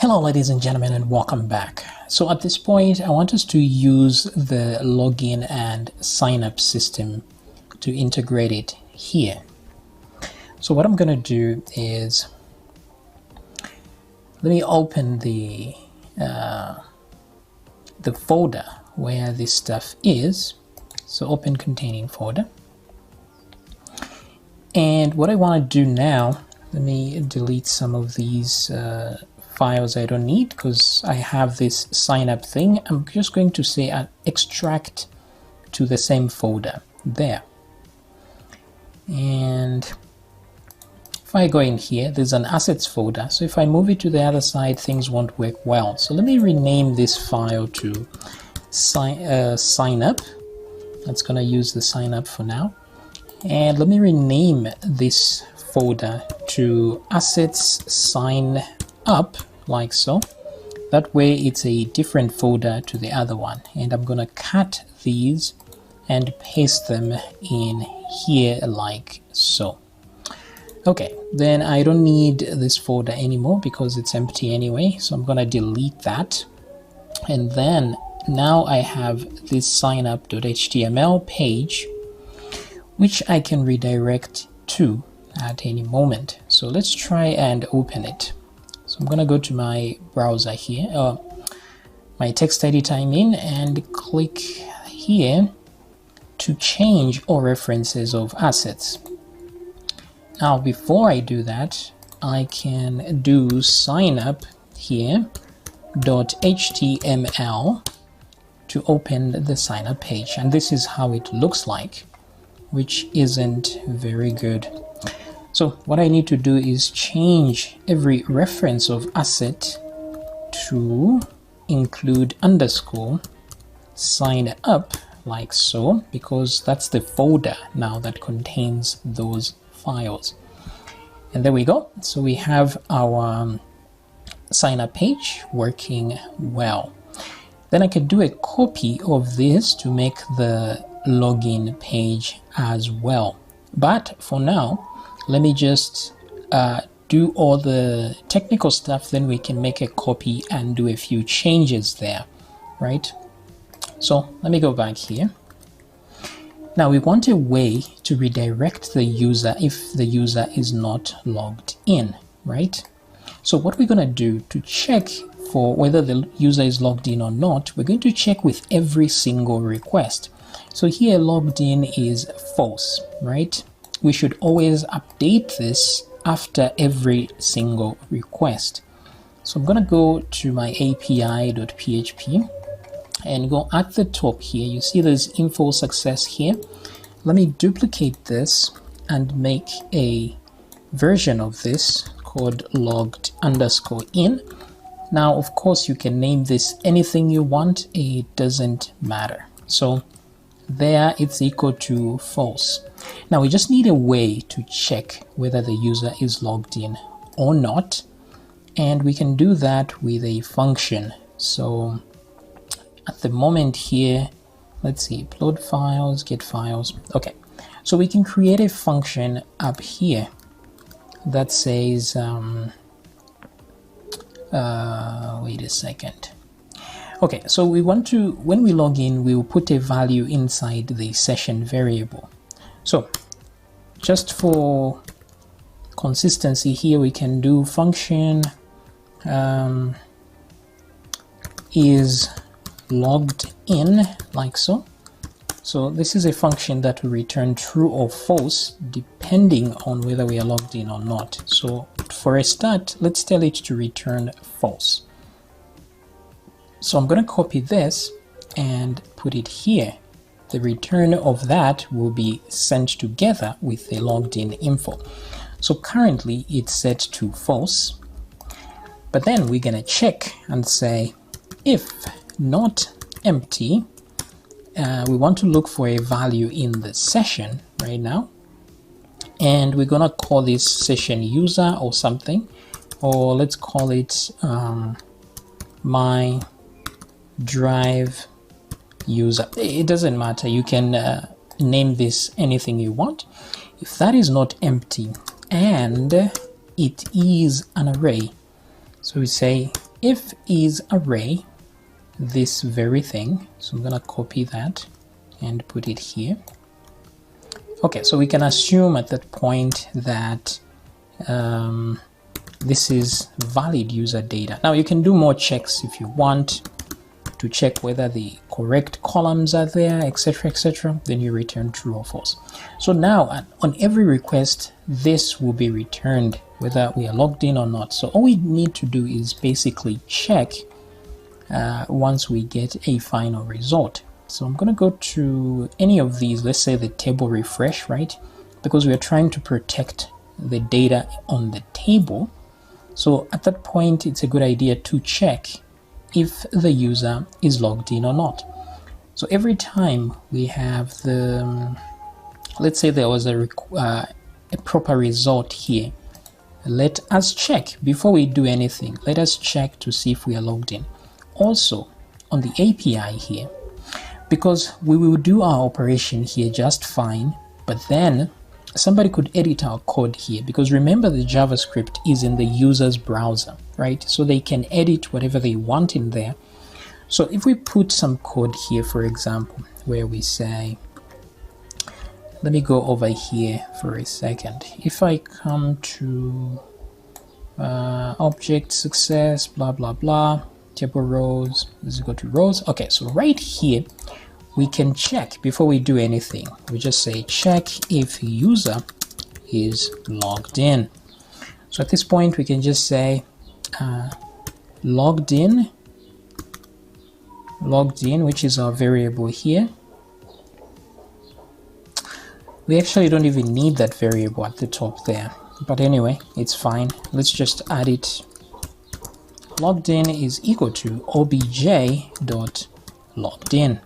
Hello ladies and gentlemen, and welcome back. So at this point I want us to use the login and sign up system to integrate it here. So what I'm going to do is let me open the folder where this stuff is. So open containing folder, and what I want to do now, let me delete some of these files I don't need because I have this sign up thing. I'm just going to say extract to the same folder there. And if I go in here, there's an assets folder. So if I move it to the other side, things won't work well. So let me rename this file to sign up. That's going to use the sign up for now. And let me rename this folder to assets sign up, like so. That way it's a different folder to the other one, and I'm gonna cut these and paste them in here like so. Okay, then I don't need this folder anymore because it's empty anyway, so I'm gonna delete that. And then now I have this signup.html page which I can redirect to at any moment. So let's try and open it. So I'm going to go to my browser here, my text editor I mean, and click here to change all references of assets. Now before I do that, I can do signup here .html to open the signup page, and this is how it looks like, which isn't very good. So what I need to do is change every reference of asset to include underscore sign up, like so, because that's the folder now that contains those files. And there we go. So we have our sign up page working well. Then I could do a copy of this to make the login page as well. But for now, let me just do all the technical stuff, then we can make a copy and do a few changes there, right? So let me go back here. Now we want a way to redirect the user if the user is not logged in, right? So what we're going to do to check for whether the user is logged in or not, we're going to check with every single request. So here logged in is false, right? We should always update this after every single request. So I'm going to go to my api.php and go at the top here. You see there's info success here. Let me duplicate this and make a version of this called logged underscore in. Now, of course, you can name this anything you want. It doesn't matter. So there it's equal to false. Now we just need a way to check whether the user is logged in or not, and we can do that with a function. So at the moment here, let's see, upload files, get files. Okay, so we can create a function up here that says wait a second. Okay, so we want to, when we log in, we will put a value inside the session variable. So just for consistency here, we can do function is logged in, like so. So this is a function that will return true or false depending on whether we are logged in or not. So for a start, let's tell it to return false. So I'm going to copy this and put it here. The return of that will be sent together with the logged in info. So currently it's set to false, but then we're going to check and say if not empty, we want to look for a value in the session right now, and we're going to call this session user or something, or let's call it my drive user. It doesn't matter, you can name this anything you want. If that is not empty and it is an array, so we say if is array, this very thing. So I'm gonna copy that and put it here. Okay, so we can assume at that point that this is valid user data. Now you can do more checks if you want to check whether the correct columns are there, etc., etc. Then you return true or false. So now on every request, this will be returned whether we are logged in or not. So all we need to do is basically check once we get a final result. So I'm going to go to any of these, let's say the table refresh, right? Because we are trying to protect the data on the table. So at that point, it's a good idea to check if the user is logged in or not. So every time we have the, let's say there was a proper result here, let us check before we do anything. Let us check to see if we are logged in. Also on the API here, because we will do our operation here just fine, but then somebody could edit our code here, because remember the JavaScript is in the user's browser, right? So they can edit whatever they want in there. So if we put some code here, for example, where we say, let me go over here for a second. If I come to object success, blah, blah, blah, table rows, let's go to rows. Okay, so right here, we can check before we do anything. We just say check if user is logged in. So at this point, we can just say logged in, which is our variable here. We actually don't even need that variable at the top there, but anyway, it's fine. Let's just add it. Logged in is equal to obj.logged in,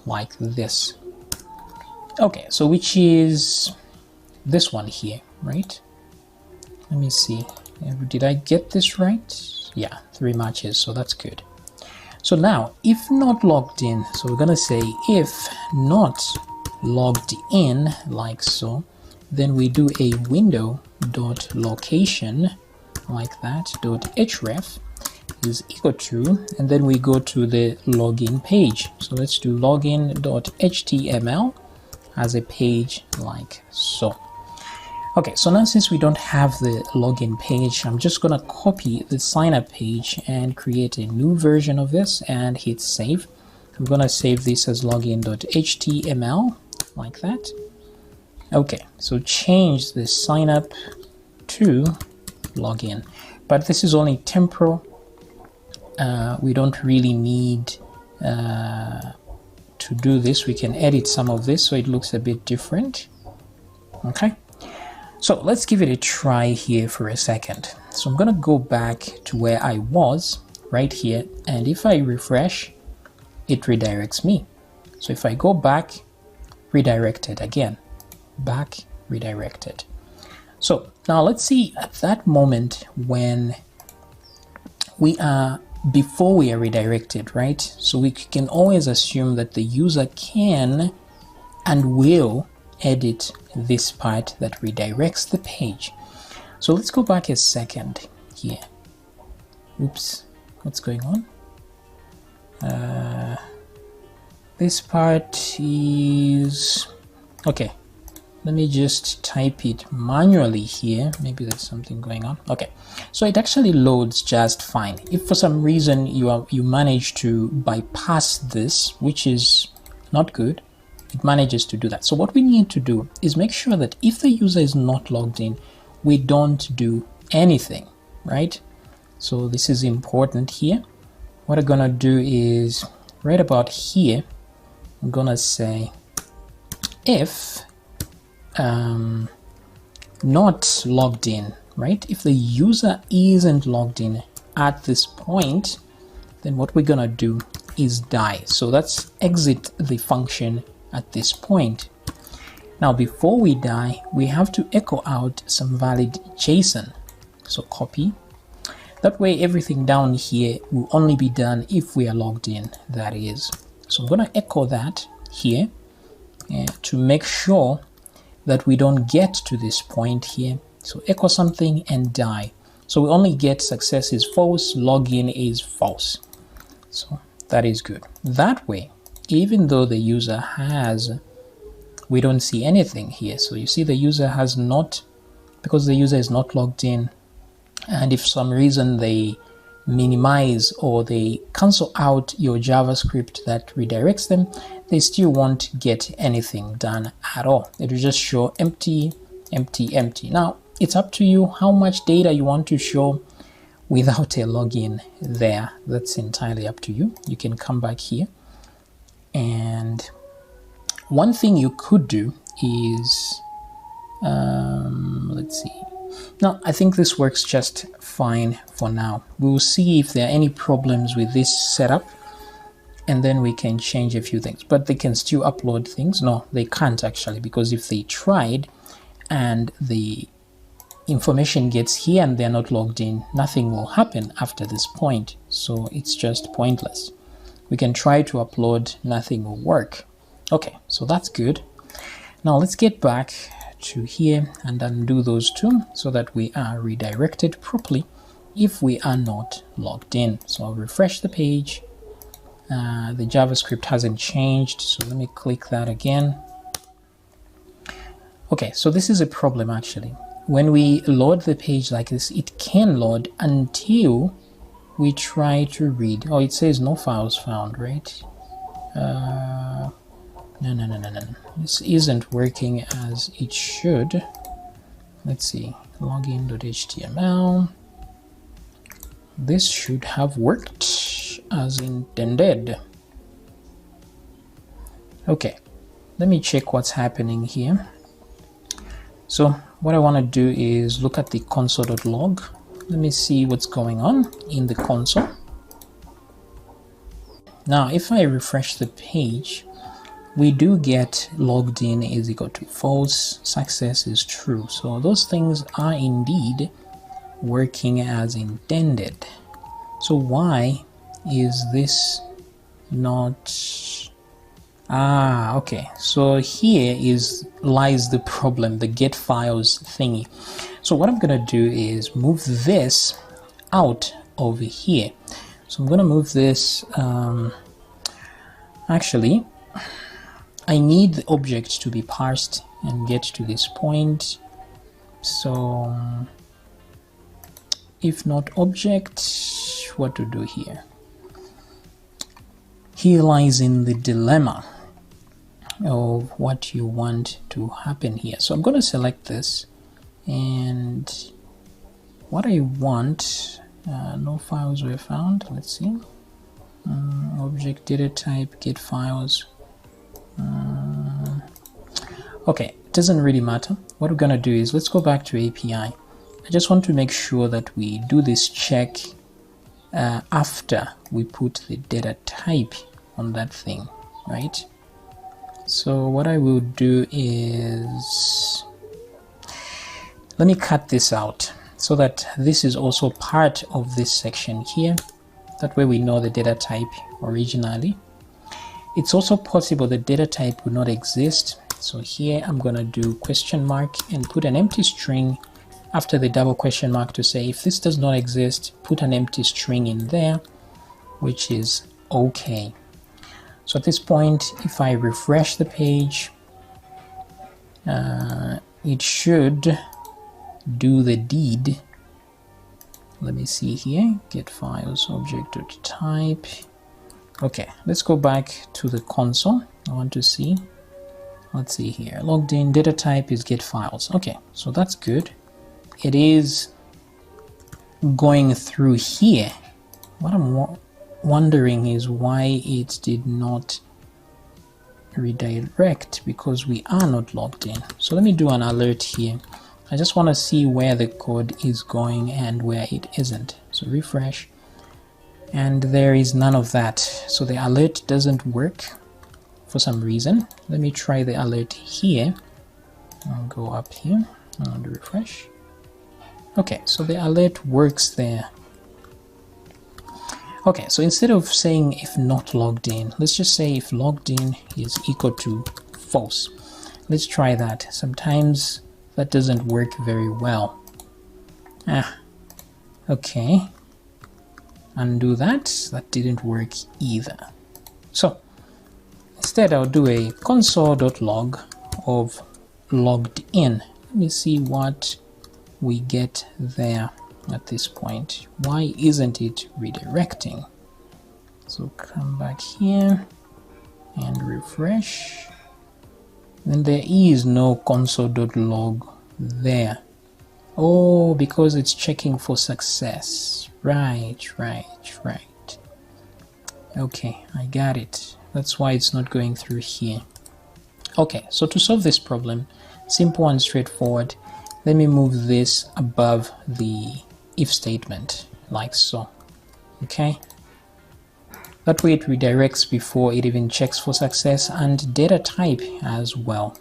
like this. Okay, so which is this one here, right? Let me see. Did I get this right? Yeah, 3 matches, so that's good. So now, if not logged in, so we're gonna say if not logged in, like so, then we do a window.location, like that, .href is equal to, and then we go to the login page. So let's do login.html as a page like so. Okay, so now since we don't have the login page, I'm just gonna copy the sign up page and create a new version of this and hit save. I'm gonna save this as login.html like that. Okay, so change the sign up to login, but this is only temporal. We don't really need to do this. We can edit some of this so it looks a bit different. Okay, so let's give it a try here for a second. So I'm gonna go back to where I was right here, and if I refresh, it redirects me. So if I go back, redirected again, back, redirected. So now let's see at that moment when we are before we are redirected, right? So we can always assume that the user can and will edit this part that redirects the page. So let's go back a second here. Oops, what's going on? This part is okay. Let me just type it manually here. Maybe there's something going on. Okay, so it actually loads just fine. If for some reason you manage to bypass this, which is not good, it manages to do that. So what we need to do is make sure that if the user is not logged in, we don't do anything, right? So this is important here. What I'm gonna do is right about here, I'm gonna say if not logged in, right? If the user isn't logged in at this point, then what we're gonna do is die. So let's exit the function at this point. Now before we die, we have to echo out some valid JSON. So copy. That way everything down here will only be done if we are logged in, that is. So I'm gonna echo that here to make sure that we don't get to this point here. So echo something and die. So we only get success is false, login is false. So that is good. That way, even though the user has, we don't see anything here. So you see the user has not, because the user is not logged in, and if for some reason they minimize or they cancel out your JavaScript that redirects them, they still won't get anything done at all. It will just show empty, empty, empty. Now, it's up to you how much data you want to show without a login there. That's entirely up to you. You can come back here. And one thing you could do is, let's see. Now, I think this works just fine for now. We'll see if there are any problems with this setup, and then we can change a few things. But they can still upload things. No, they can't actually, because if they tried and the information gets here and they're not logged in, nothing will happen after this point. So it's just pointless. We can try to upload, nothing will work. Okay, so that's good. Now let's get back to here and undo those two so that we are redirected properly if we are not logged in. So I'll refresh the page. The JavaScript hasn't changed, so let me click that again. Okay, so this is a problem actually. When we load the page like this, it can load until we try to read. Oh, it says no files found, right? No. This isn't working as it should. Let's see, login.html. This should have worked as intended. Okay, let me check what's happening here. So what I want to do is look at the console.log. Let me see what's going on in the console. Now, if I refresh the page, we do get logged in is equal to false, success is true. So those things are indeed working as intended. So why is this not? Okay, so here lies the problem, the get files thingy. So what I'm gonna do is move this out over here. So I'm gonna move this, actually I need the object to be parsed and get to this point. So if not object, what to do here? Here lies in the dilemma of what you want to happen here. So I'm going to select this, and what I want, no files were found. Let's see, object data type get files. Okay, it doesn't really matter. What we're going to do is let's go back to API. I just want to make sure that we do this check after we put the data type on that thing, right? So what I will do is, let me cut this out so that this is also part of this section here. That way we know the data type originally. It's also possible the data type would not exist. So here I'm going to do question mark and put an empty string after the double question mark to say if this does not exist, put an empty string in there, which is okay. So at this point, if I refresh the page, it should do the deed. Let me see here, get files, object.type. Okay, let's go back to the console. I want to see, let's see here, logged in, data type is get files. Okay, so that's good. It is going through here. What I'm wondering is why it did not redirect, because we are not logged in. So let me do an alert here. I just want to see where the code is going and where it isn't. So refresh, and there is none of that. So the alert doesn't work for some reason. Let me try the alert here. I'll go up here and refresh. Okay, so the alert works there. Okay, so instead of saying if not logged in, let's just say if logged in is equal to false. Let's try that. Sometimes that doesn't work very well. Okay, undo that. That didn't work either. So instead I'll do a console.log of logged in. Let me see what we get there at this point. Why isn't it redirecting? So come back here and refresh. And there is no console.log there. Oh, because it's checking for success. Right. Okay, I got it. That's why it's not going through here. Okay, so to solve this problem, simple and straightforward, let me move this above the if statement, like so. Okay, that way it redirects before it even checks for success, and data type as well.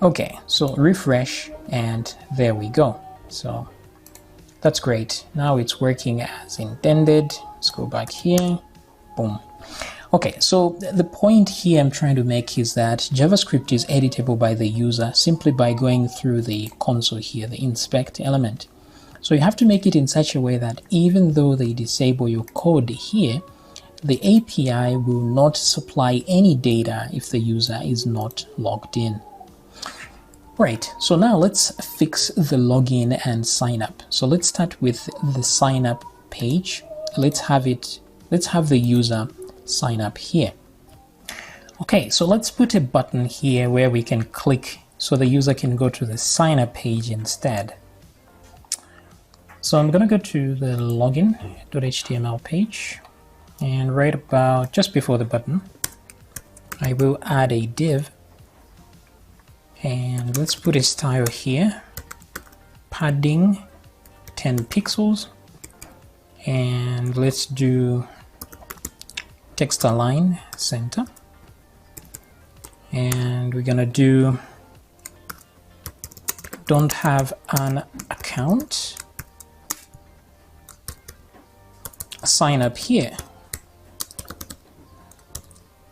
Okay, so refresh, and there we go. So that's great. Now it's working as intended. Let's go back here. Boom. Okay, so the point here I'm trying to make is that JavaScript is editable by the user simply by going through the console here, the inspect element. So you have to make it in such a way that even though they disable your code here, the API will not supply any data if the user is not logged in. Right, so now let's fix the login and sign up. So let's start with the sign up page. Let's have the user sign up here. Okay, so let's put a button here where we can click so the user can go to the sign up page instead. So I'm going to go to the login.html page, and right about just before the button, I will add a div, and let's put a style here, padding 10 pixels, and let's do text align center, and we're gonna do don't have an account, sign up here.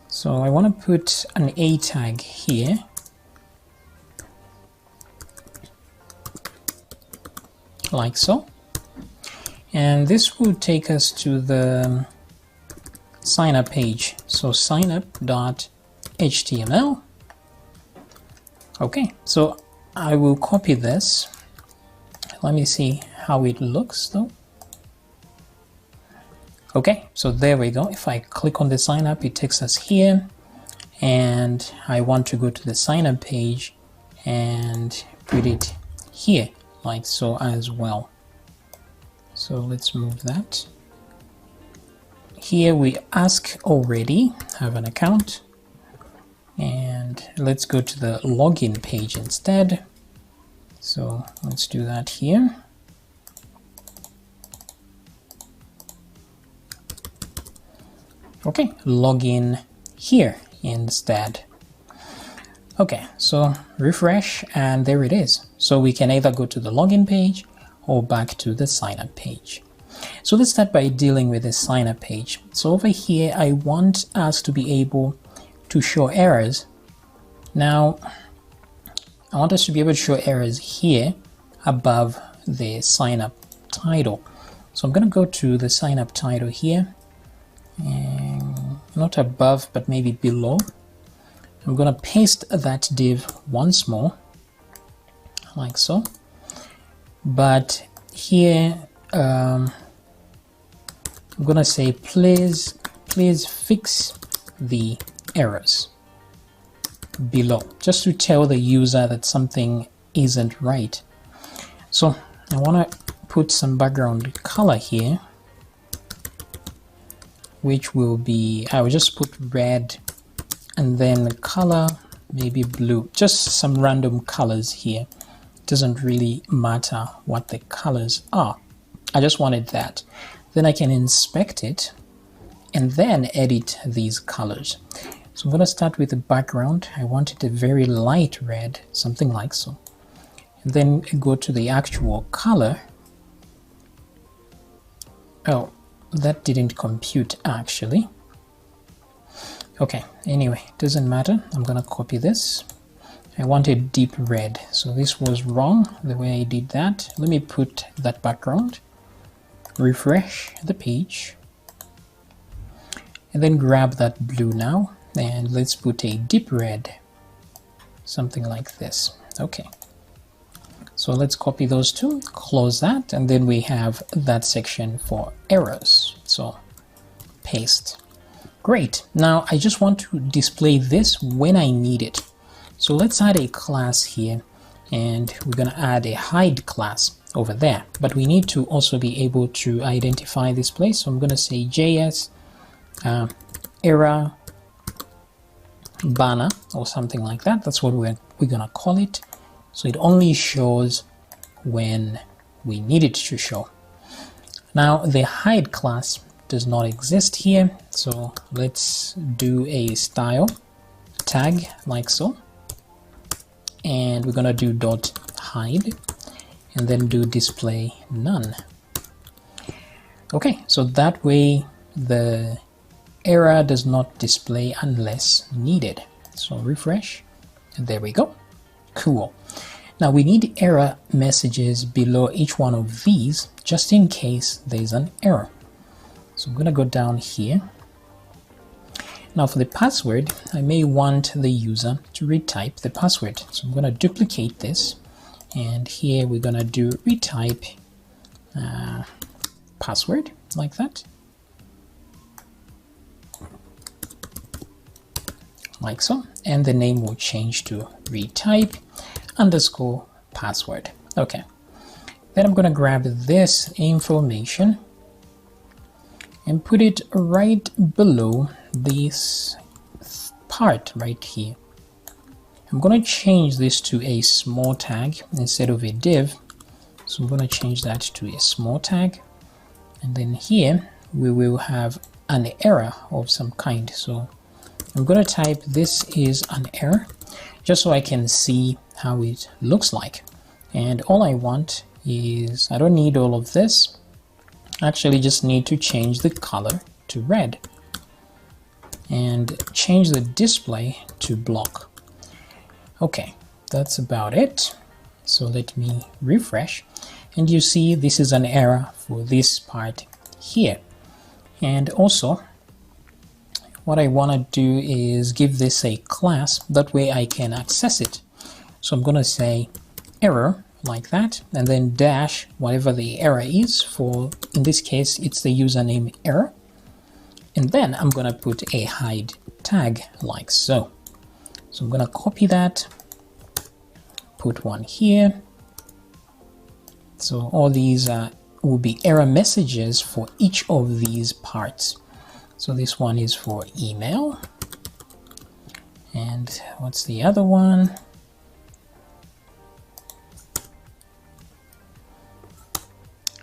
So I want to put an A tag here, like so, and this will take us to the sign up page. So signup.html. Okay, so I will copy this. Let me see how it looks though. Okay, so there we go. If I click on the sign up, it takes us here, and I want to go to the sign up page and put it here, like so as well. So let's move that. Here we ask already have an account, and let's go to the login page instead. So let's do that here. Okay, login here instead. Okay, so refresh, and there it is. So we can either go to the login page or back to the sign up page. So let's start by dealing with the sign up page. So over here, I want us to be able to show errors. Now, I want us to be able to show errors here above the sign up title. So I'm going to go to the sign up title here, and not above, but maybe below. I'm going to paste that div once more, like so. But here, I'm going to say, please fix the errors below, just to tell the user that something isn't right. So I want to put some background color here, which will be, I will just put red, and then the color maybe blue, just some random colors here. It doesn't really matter what the colors are. I just wanted that. Then I can inspect it and then edit these colors. So I'm going to start with the background. I want it a very light red, something like so. And then go to the actual color. Oh, that didn't compute actually. Okay, anyway, doesn't matter. I'm gonna copy this. I want a deep red, so this was wrong the way I did that. Let me put that background refresh the page, and then grab that blue now, and let's put a deep red, something like this. Okay, so let's copy those two, close that, and then we have that section for errors. So paste. Great. Now I just want to display this when I need it. So let's add a class here, and we're going to add a hide class over there, but we need to also be able to identify this place. So I'm going to say JS error banner or something like that. That's what we're going to call it. So it only shows when we need it to show. Now the hide class does not exist here, so let's do a style tag like so, and we're gonna do dot hide and then do display none. Okay, so that way the error does not display unless needed. So refresh, and there we go. Cool. Now we need error messages below each one of these just in case there's an error. So I'm going to go down here. Now for the password, I may want the user to retype the password. So I'm going to duplicate this, and here we're going to do retype password like that. Like so, and the name will change to retype underscore password. Okay, then I'm going to grab this information and put it right below this part right here. I'm going to change this to a small tag instead of a div, so I'm going to change that to a small tag, and then here we will have an error of some kind. So I'm going to type this is an error just so I can see how it looks like. And all I want is, I don't need all of this, I actually just need to change the color to red and change the display to block. Okay, that's about it. So let me refresh, and you see this is an error for this part here. And also what I want to do is give this a class, that way I can access it. So I'm going to say error like that, and then dash whatever the error is. For in this case it's the username error, and then I'm going to put a hide tag like so. So I'm going to copy that, put one here. So all these will be error messages for each of these parts. So this one is for email, and what's the other one?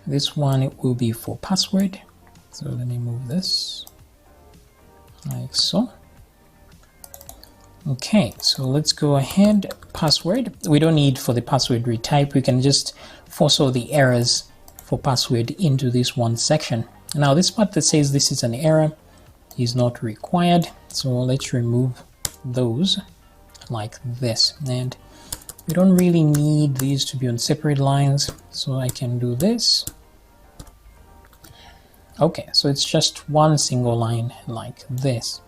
This one, it will be for password. So let me move this like so. Okay, so let's go ahead. Password, we don't need for the password retype, we can just force all the errors for password into this one section. Now this part that says this is an error is not required, so let's remove those like this. And we don't really need these to be on separate lines, so I can do this. Okay, so it's just one single line like this.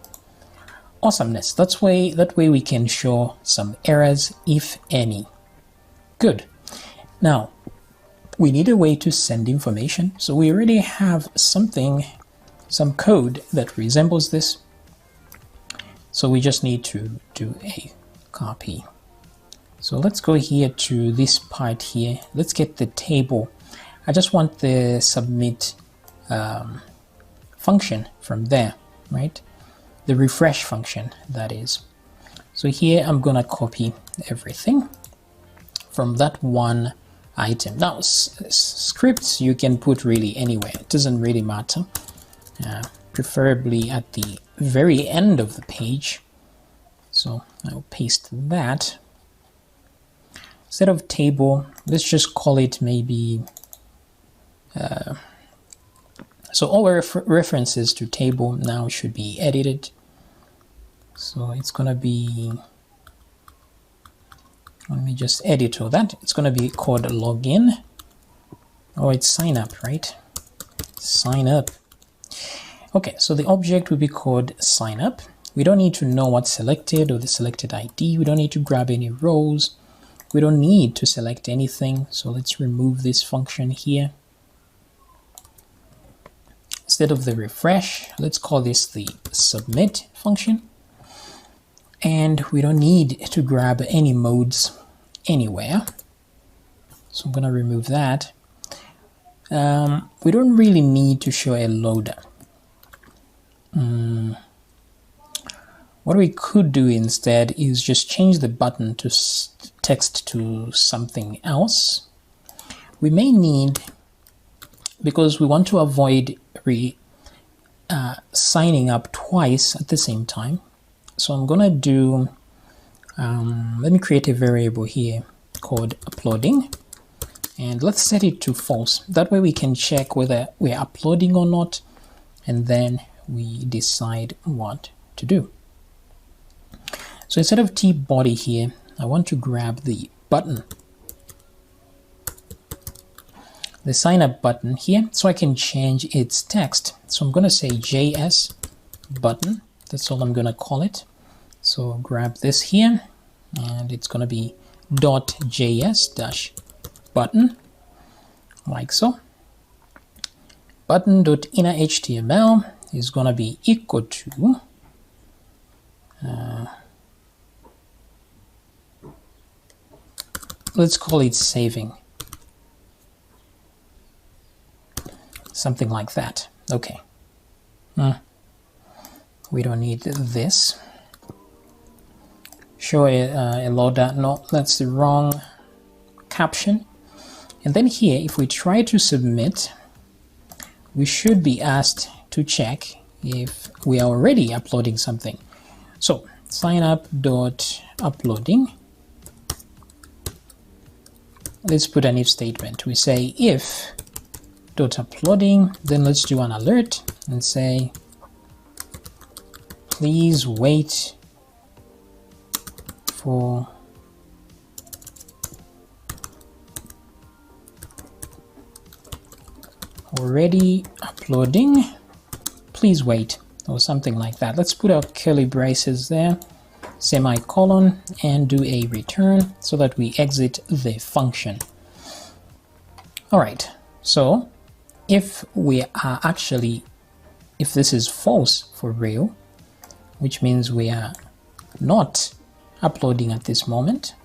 Awesomeness. That way we can show some errors, if any. Good. Now we need a way to send information, so we already have some code that resembles this, so we just need to do a copy. So let's go here to this part here. Let's get the table. I just want the submit function from there, right? The refresh function, that is. So here I'm gonna copy everything from that one item. Now scripts you can put really anywhere, it doesn't really matter. Preferably at the very end of the page. So I'll paste that. Instead of table, let's just call it maybe so all references to table now should be edited. So it's gonna be, let me just edit all that. It's gonna be called login. Oh, it's sign up, right? sign up. Okay, so the object will be called sign up. We don't need to know what's selected or the selected ID. We don't need to grab any rows. We don't need to select anything. So let's remove this function here. Instead of the refresh, let's call this the submit function. And we don't need to grab any modes anywhere. So I'm going to remove that. We don't really need to show a loader. What we could do instead is just change the button to text to something else. We may need, because we want to avoid signing up twice at the same time. So I'm gonna do, let me create a variable here called uploading, and let's set it to false. That way we can check whether we're uploading or not, and then we decide what to do. So instead of t-body here, I want to grab the button, the sign up button here, so I can change its text. So I'm going to say JS button. That's all I'm going to call it. So grab this here, and it's going to be .js-button, like so. Button.innerHTML is going to be equal to let's call it saving, something like that. Okay. We don't need this. Show a loader. No, that's the wrong caption. And then here, if we try to submit, we should be asked to check if we are already uploading something. So signup.uploading. Let's put an if statement. We say if .uploading, then let's do an alert and say please wait for already uploading, please wait, or something like that. Let's put our curly braces there, semicolon, and do a return so that we exit the function. All right, so if we are actually, if this is false for real, which means we are not uploading at this moment,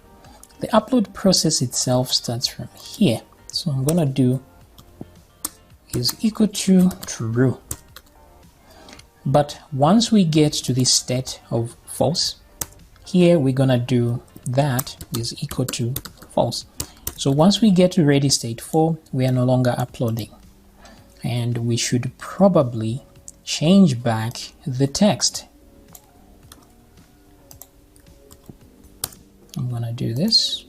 the upload process itself starts from here. So I'm gonna do is equal to true. But once we get to this state of false, here we're gonna do that is equal to false. So once we get to ready state 4, we are no longer uploading, and we should probably change back the text. I'm gonna do this.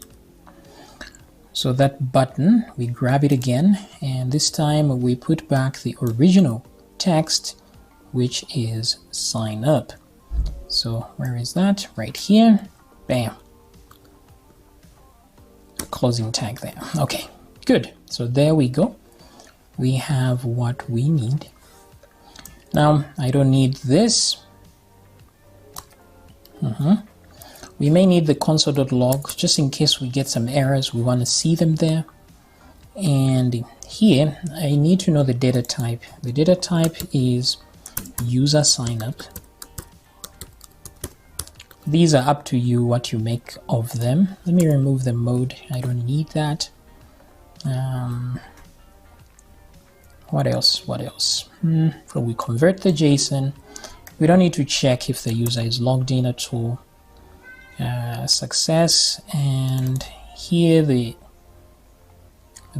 So that button, we grab it again, and this time we put back the original text, which is sign up. So where is that? Right here. Bam. Closing tag there. Okay, good. So there we go. We have what we need. Now I don't need this. We may need the console.log just in case we get some errors. We want to see them there. And here I need to know the data type. The data type is user sign up. These are up to you what you make of them. Let me remove the mode. I don't need that. What else? What else? So we convert the JSON. We don't need to check if the user is logged in at all. Success, and here the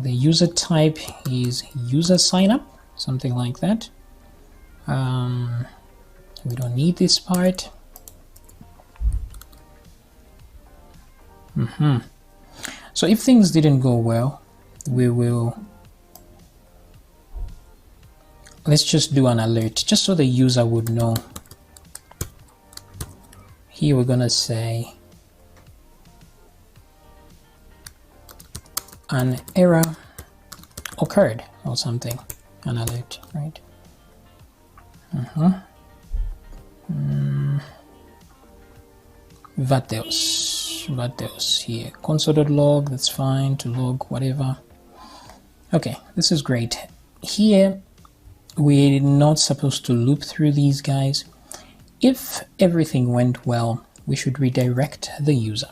user type is user sign up, something like that. We don't need this part. So if things didn't go well, we will, let's just do an alert just so the user would know. Here we're gonna say an error occurred or something. an alert, right? What else here? Console.log, that's fine, to log whatever. Okay, this is great. Here we're not supposed to loop through these guys. If everything went well, we should redirect the user.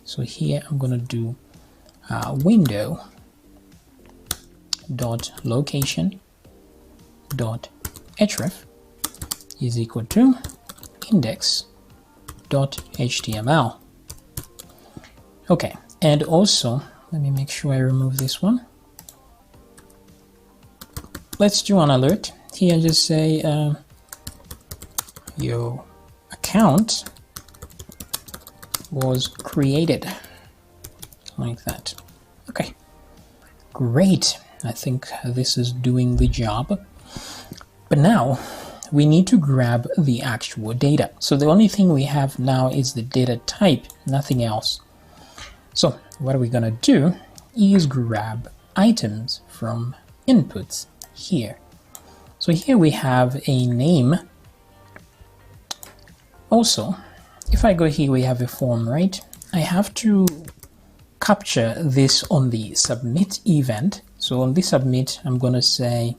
So here I'm going to do window dot location dot href is equal to index dot html. Okay, and also let me make sure I remove this one. Let's do an alert here. Just say your account was created, like that. Okay, great. I think this is doing the job. But now we need to grab the actual data. So the only thing we have now is the data type, nothing else. So what we're gonna do is grab items from inputs here. So here we have a name. Also, if I go here, we have a form, right? I have to capture this on the submit event. So on the submit, I'm going to say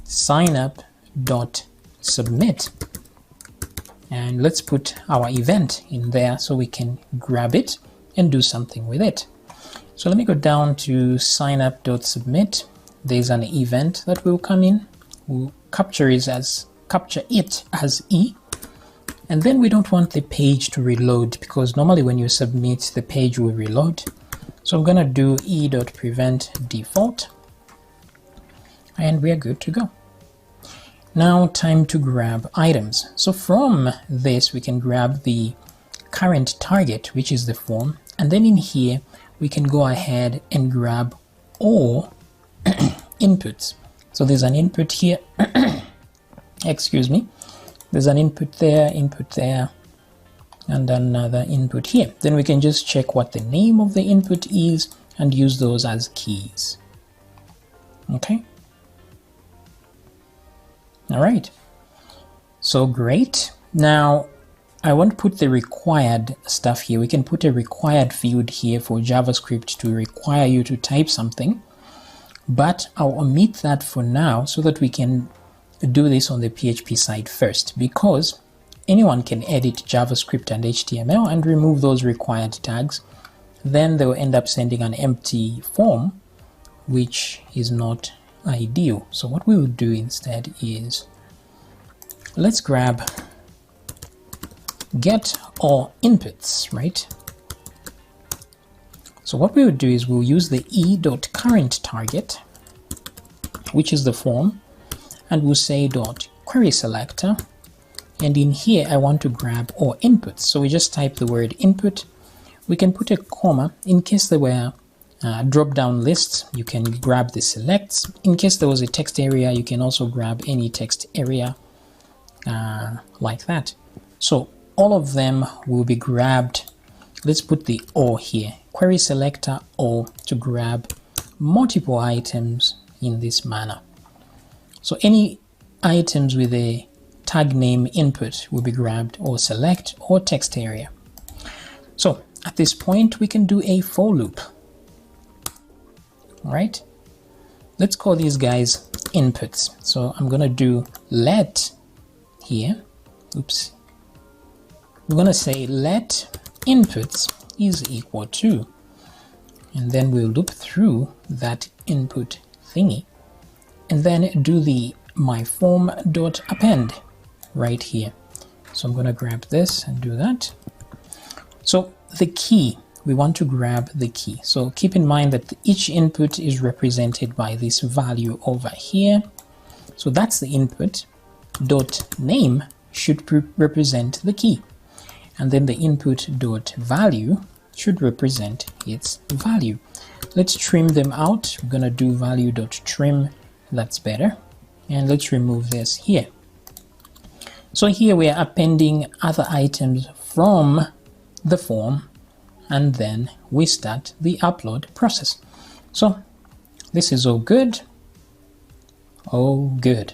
signup.submit, and let's put our event in there so we can grab it and do something with it. So let me go down to signup.submit. There's an event that will come in. We'll capture it as E. And then we don't want the page to reload, because normally when you submit, the page will reload. So I'm going to do e.prevent default, and we are good to go. Now time to grab items. So from this we can grab the current target, which is the form, and then in here we can go ahead and grab all inputs. So there's an input here. Excuse me. There's an input there, and another input here. Then we can just check what the name of the input is and use those as keys. Okay. All right. So great. Now I want to put the required stuff here. We can put a required field here for JavaScript to require you to type something, but I'll omit that for now so that we can do this on the PHP side first, because anyone can edit JavaScript and HTML and remove those required tags. Then they'll end up sending an empty form, which is not ideal. So what we will do instead is, let's grab get all inputs, right? So what we would do is we'll use the e.currentTarget, which is the form, and we'll say .querySelector, and in here I want to grab all inputs. So we just type the word input. We can put a comma in case there were drop-down lists. You can grab the selects. In case there was a text area, you can also grab any text area like that. So all of them will be grabbed. Let's put the or here, querySelector or, to grab multiple items in this manner. So any items with a tag name input will be grabbed, or select, or text area. So at this point we can do a for loop. All right, let's call these guys inputs. So I'm gonna do let here, oops, we're going to say let inputs is equal to, and then we'll loop through that input thingy, and then do the myForm.append right here. So I'm going to grab this and do that. So the key, we want to grab the key. So keep in mind that each input is represented by this value over here. So that's the input. .name should represent the key, and then the input.value should represent its value. Let's trim them out. We're gonna do value.trim, that's better, and let's remove this here. So here we are appending other items from the form, and then we start the upload process. So This is all good. All good.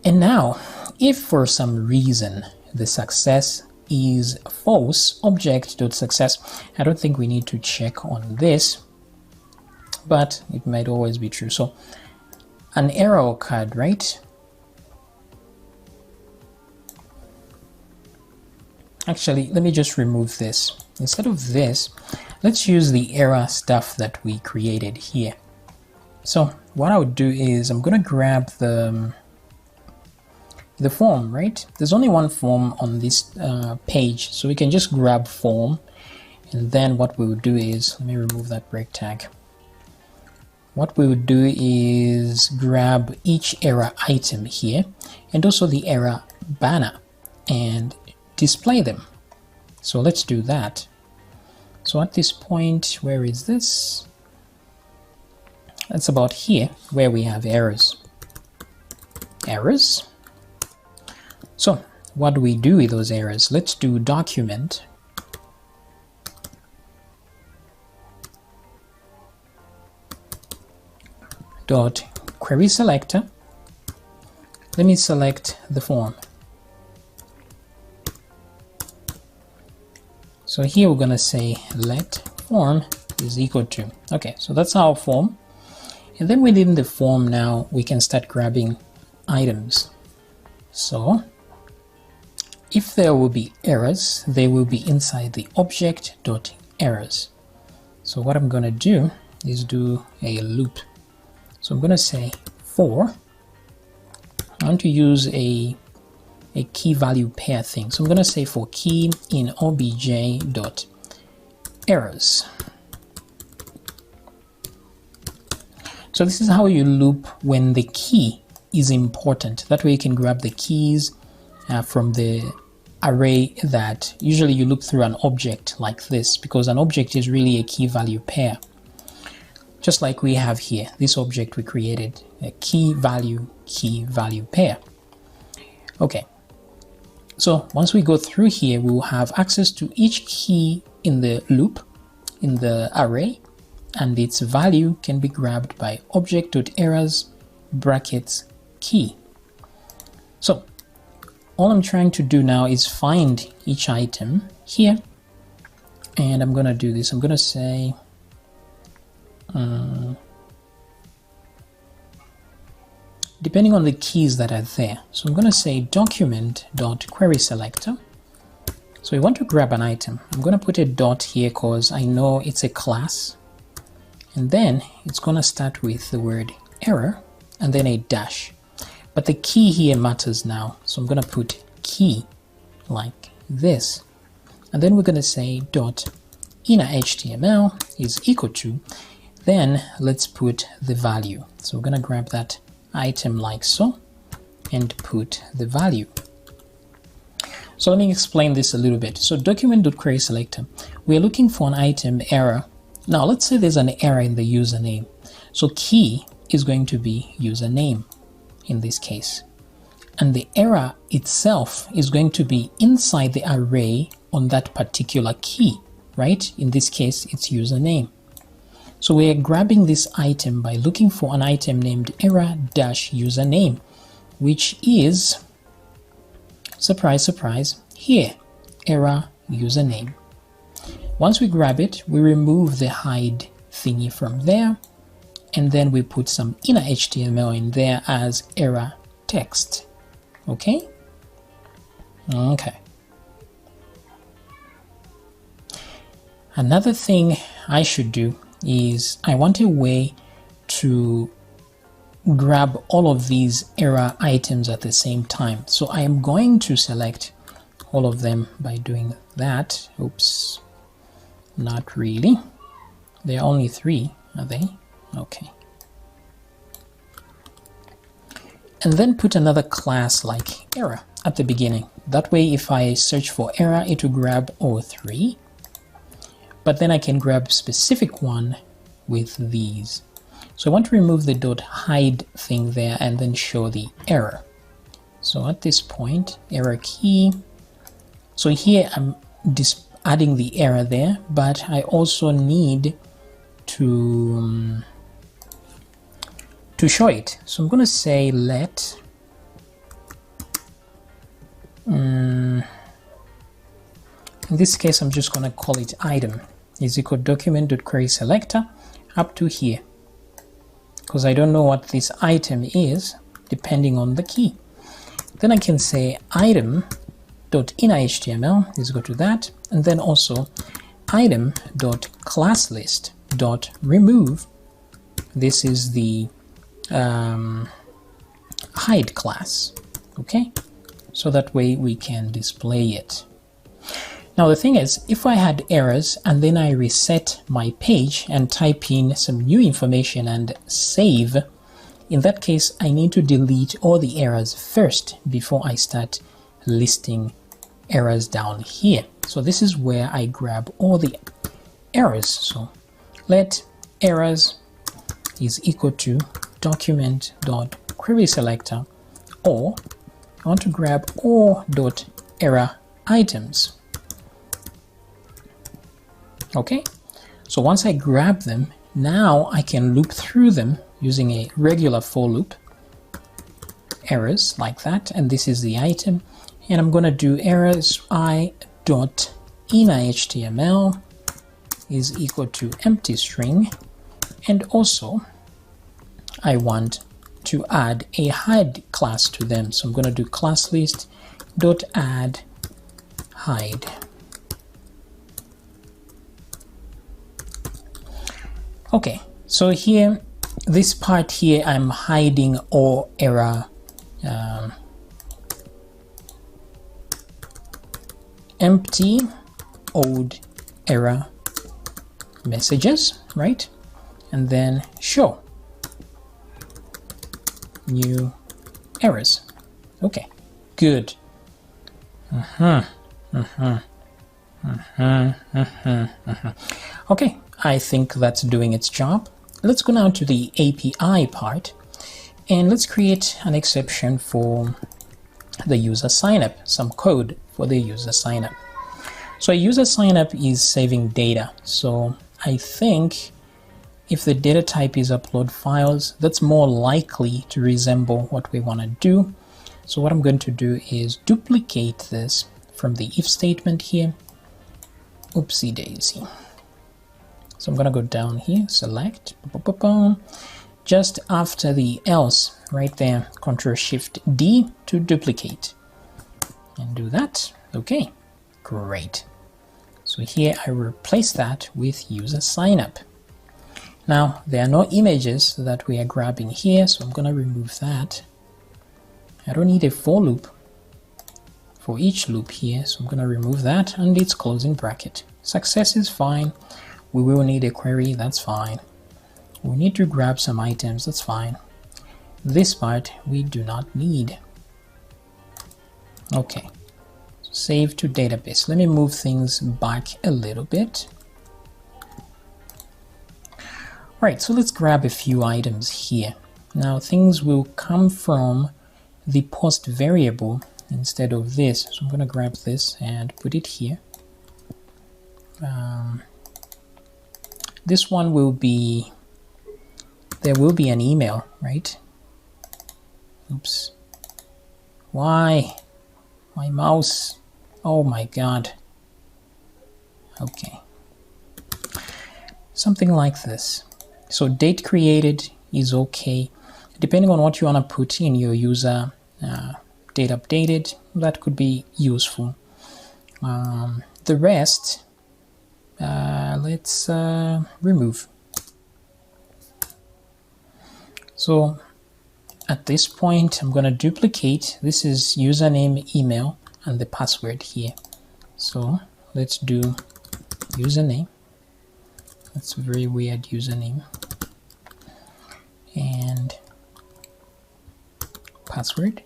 And now, if for some reason the success is false, object.success, I don't think we need to check on this, but it might always be true. So an error occurred, right? Actually, let me just remove this. Instead of this, let's use the error stuff that we created here. So what I would do is I'm going to grab the form, right? There's only one form on this page, so we can just grab form, and then what we would do is, let me remove that break tag. What we would do is grab each error item here and also the error banner and display them. So let's do that. So at this point, where is this? That's about here where we have errors. Errors. So what do we do with those errors? Let's do document dot query selector. Let me select the form. So here we're going to say let form is equal to. Okay, so that's our form. And then within the form now we can start grabbing items. So if there will be errors, they will be inside the object.errors. So what I'm going to do is do a loop. So I'm going to say for, I want to use a key value pair thing. So I'm going to say for key in obj.errors. So this is how you loop when the key is important. That way you can grab the keys from the array that usually you loop through an object like this, because an object is really a key value pair. Just like we have here, this object we created, a key value pair. Okay. So once we go through here, we will have access to each key in the loop, in the array, and its value can be grabbed by object.errors brackets key. So all I'm trying to do now is find each item here, and I'm going to do this. I'm going to say depending on the keys that are there. So I'm going to say document.querySelector. So we want to grab an item. I'm going to put a dot here because I know it's a class. And then it's going to start with the word error and then a dash. But the key here matters now. So I'm going to put key like this. And then we're going to say dot inner HTML is equal to, then let's put the value. So we're going to grab that item like so and put the value. So let me explain this a little bit. So document.querySelector, we're looking for an item error. Now let's say there's an error in the username. So key is going to be username in this case. And the error itself is going to be inside the array on that particular key, right? In this case, it's username. So we're grabbing this item by looking for an item named error-username, which is, surprise, surprise, here, error username. Once we grab it, we remove the hide thingy from there, and then we put some inner HTML in there as error text. Okay? Okay. Another thing I should do is I want a way to grab all of these error items at the same time. So I am going to select all of them by doing that. Oops, not really. There are only 3, are they? Okay. And then put another class like error at the beginning. That way if I search for error, it will grab all 3. But then I can grab specific one with these. So I want to remove the .hide thing there and then show the error. So at this point, error key. So here I'm adding the error there, but I also need to show it. So I'm going to say let in this case I'm just going to call it item is equal document.querySelector up to here, because I don't know what this item is depending on the key. Then I can say item.innerHTML is equal to that, and then also item.classList.remove. This is the hide class, okay? So that way we can display it. Now the thing is, if I had errors and then I reset my page and type in some new information and save, in that case I need to delete all the errors first before I start listing errors down here. So this is where I grab all the errors. So let errors is equal to document.querySelector, or I want to grab all.error items. Okay, so once I grab them, now I can loop through them using a regular for loop, errors like that, and this is the item, and I'm going to do errors i.innerHTML is equal to empty string, and also I want to add a hide class to them, so I'm going to do class list dot add hide. Okay, so here, this part here, I'm hiding all error empty old error messages, right? And then show new errors. Okay, good. Okay, I think that's doing its job. Let's go now to the API part, and let's create an exception for the user signup, some code for the user signup. So a user signup is saving data. So I think if the data type is upload files, that's more likely to resemble what we want to do. So what I'm going to do is duplicate this from the if statement here. Oopsie daisy. So I'm going to go down here, select, just after the else, right there, Ctrl-Shift-D to duplicate. And do that. Okay, great. So here I replace that with user signup. Now, there are no images that we are grabbing here, so I'm going to remove that. I don't need a for loop for each loop here, so I'm going to remove that and its closing bracket. Success is fine. We will need a query, that's fine. We need to grab some items, that's fine. This part we do not need. Okay, save to database. Let me move things back a little bit. Alright, so let's grab a few items here. Now things will come from the post variable instead of this. So I'm going to grab this and put it here. This one will be, there will be an email, right? Oops. Why? My mouse. Oh my god. Okay. Something like this. So date created is okay. Depending on what you want to put in your user, date updated, that could be useful. The rest, let's remove. So at this point, I'm going to duplicate. This is username, email, and the password here. So let's do username. That's a very weird username. And password.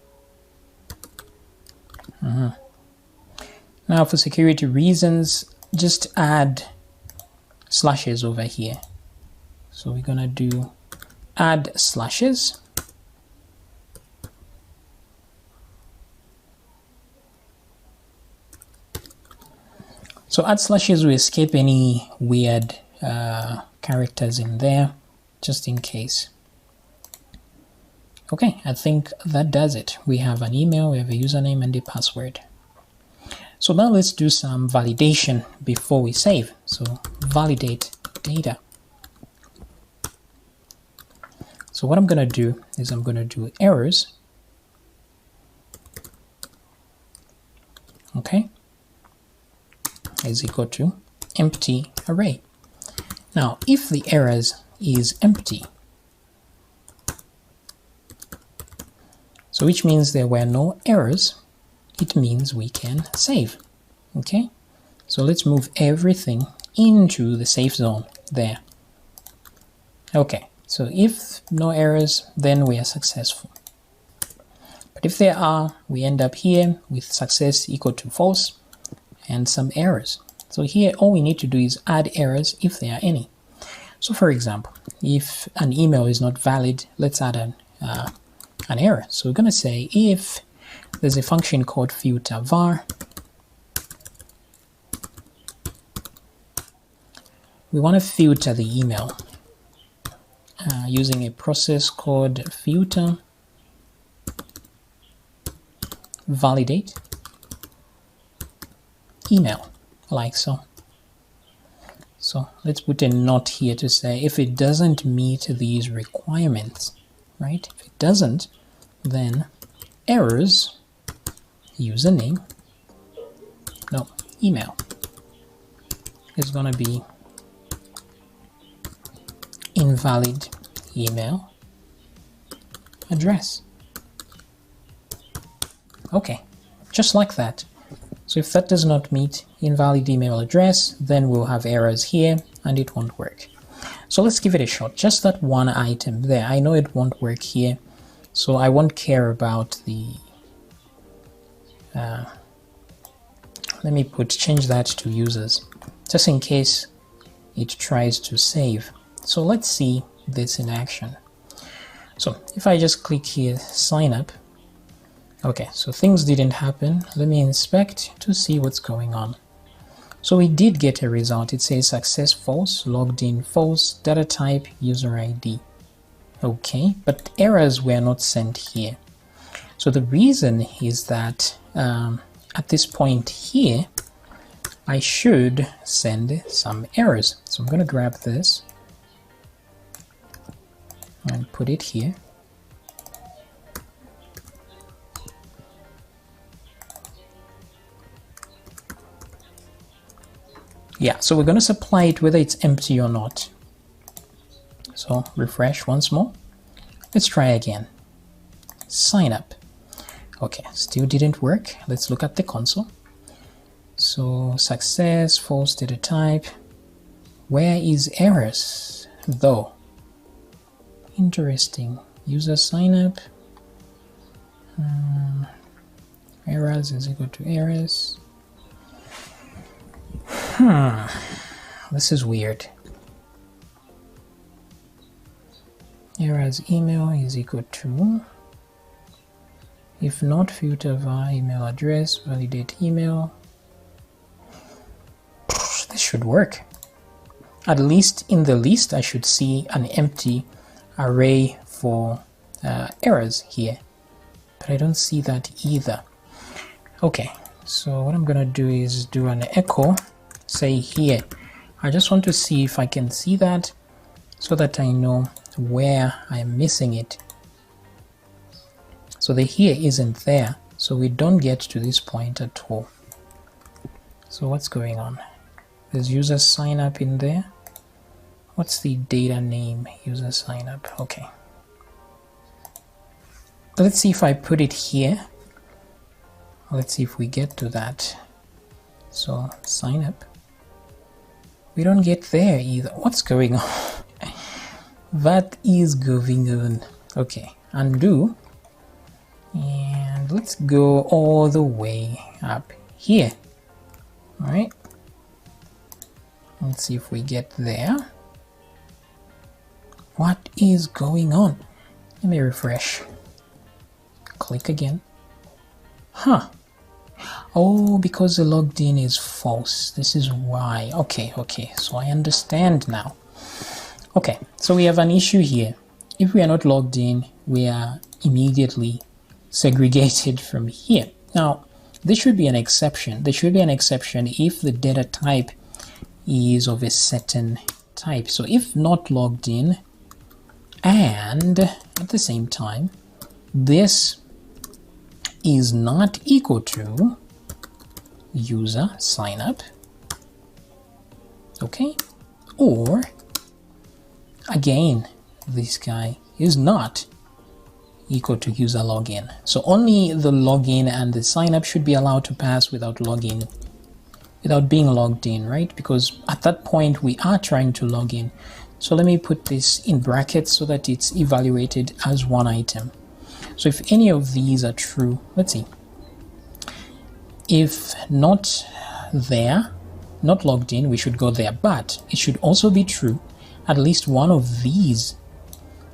Now for security reasons, just add slashes over here. So we're gonna do add slashes. So add slashes will escape any weird characters in there just in case. Okay, I think that does it. We have an email, we have a username and a password. So now let's do some validation before we save. So validate data. So what I'm going to do is I'm going to do errors. Okay, is equal to empty array. Now if the errors is empty, so which means there were no errors, it means we can save. Okay, so let's move everything into the safe zone there. Okay, so if no errors, then we are successful. But if there are, we end up here with success equal to false and some errors. So here all we need to do is add errors if there are any. So for example, if an email is not valid, let's add an error. So we're going to say if there's a function called filter var, we want to filter the email using a process called filter validate email, like so. So let's put a note here to say if it doesn't meet these requirements, right? If it doesn't, then errors username, no, email is going to be invalid email address. Okay, just like that. So if that does not meet invalid email address, then we'll have errors here and it won't work. So let's give it a shot. Just that one item there. I know it won't work here, so I won't care about the let me change that to users just in case it tries to save. So let's see this in action. So if I just click here, sign up. Okay, so things didn't happen. Let me inspect to see what's going on. So we did get a result. It says success false, logged in false, data type user ID. Okay, but errors were not sent here. So the reason is that at this point here, I should send some errors. So I'm going to grab this and put it here. Yeah, so we're going to supply it whether it's empty or not. So refresh once more. Let's try again. Sign up. Okay, still didn't work. Let's look at the console. So success, false data type. Where is errors though? Interesting. User sign up. Errors is equal to errors. This is weird. Errors email is equal to, if not, filter var email address, validate email. This should work. At least in the list I should see an empty array for errors here, but I don't see that either. Okay, so what I'm gonna do is do an echo, say here. I just want to see if I can see that so that I know where I'm missing it. So the here isn't there, so we don't get to this point at all. So what's going on? There's user sign up in there. What's the data name? User sign up. Okay. Let's see if I put it here. Let's see if we get to that. So sign up. We don't get there either. What's going on? What is going on? Okay, undo. And let's go all the way up here. All right. Let's see if we get there. What is going on? Let me refresh. Click again. Huh. Oh, because the logged in is false. This is why. Okay, so I understand now. Okay, so we have an issue here. If we are not logged in, we are immediately segregated from here. Now, there should be an exception. There should be an exception if the data type is of a certain type. So if not logged in, and at the same time, this is not equal to user sign up, okay, or again, this guy is not equal to user login. So only the login and the sign up should be allowed to pass without login, without being logged in, right? Because at that point we are trying to log in. So let me put this in brackets so that it's evaluated as one item. So if any of these are true, let's see. If not there, not logged in, we should go there, but it should also be true at least one of these.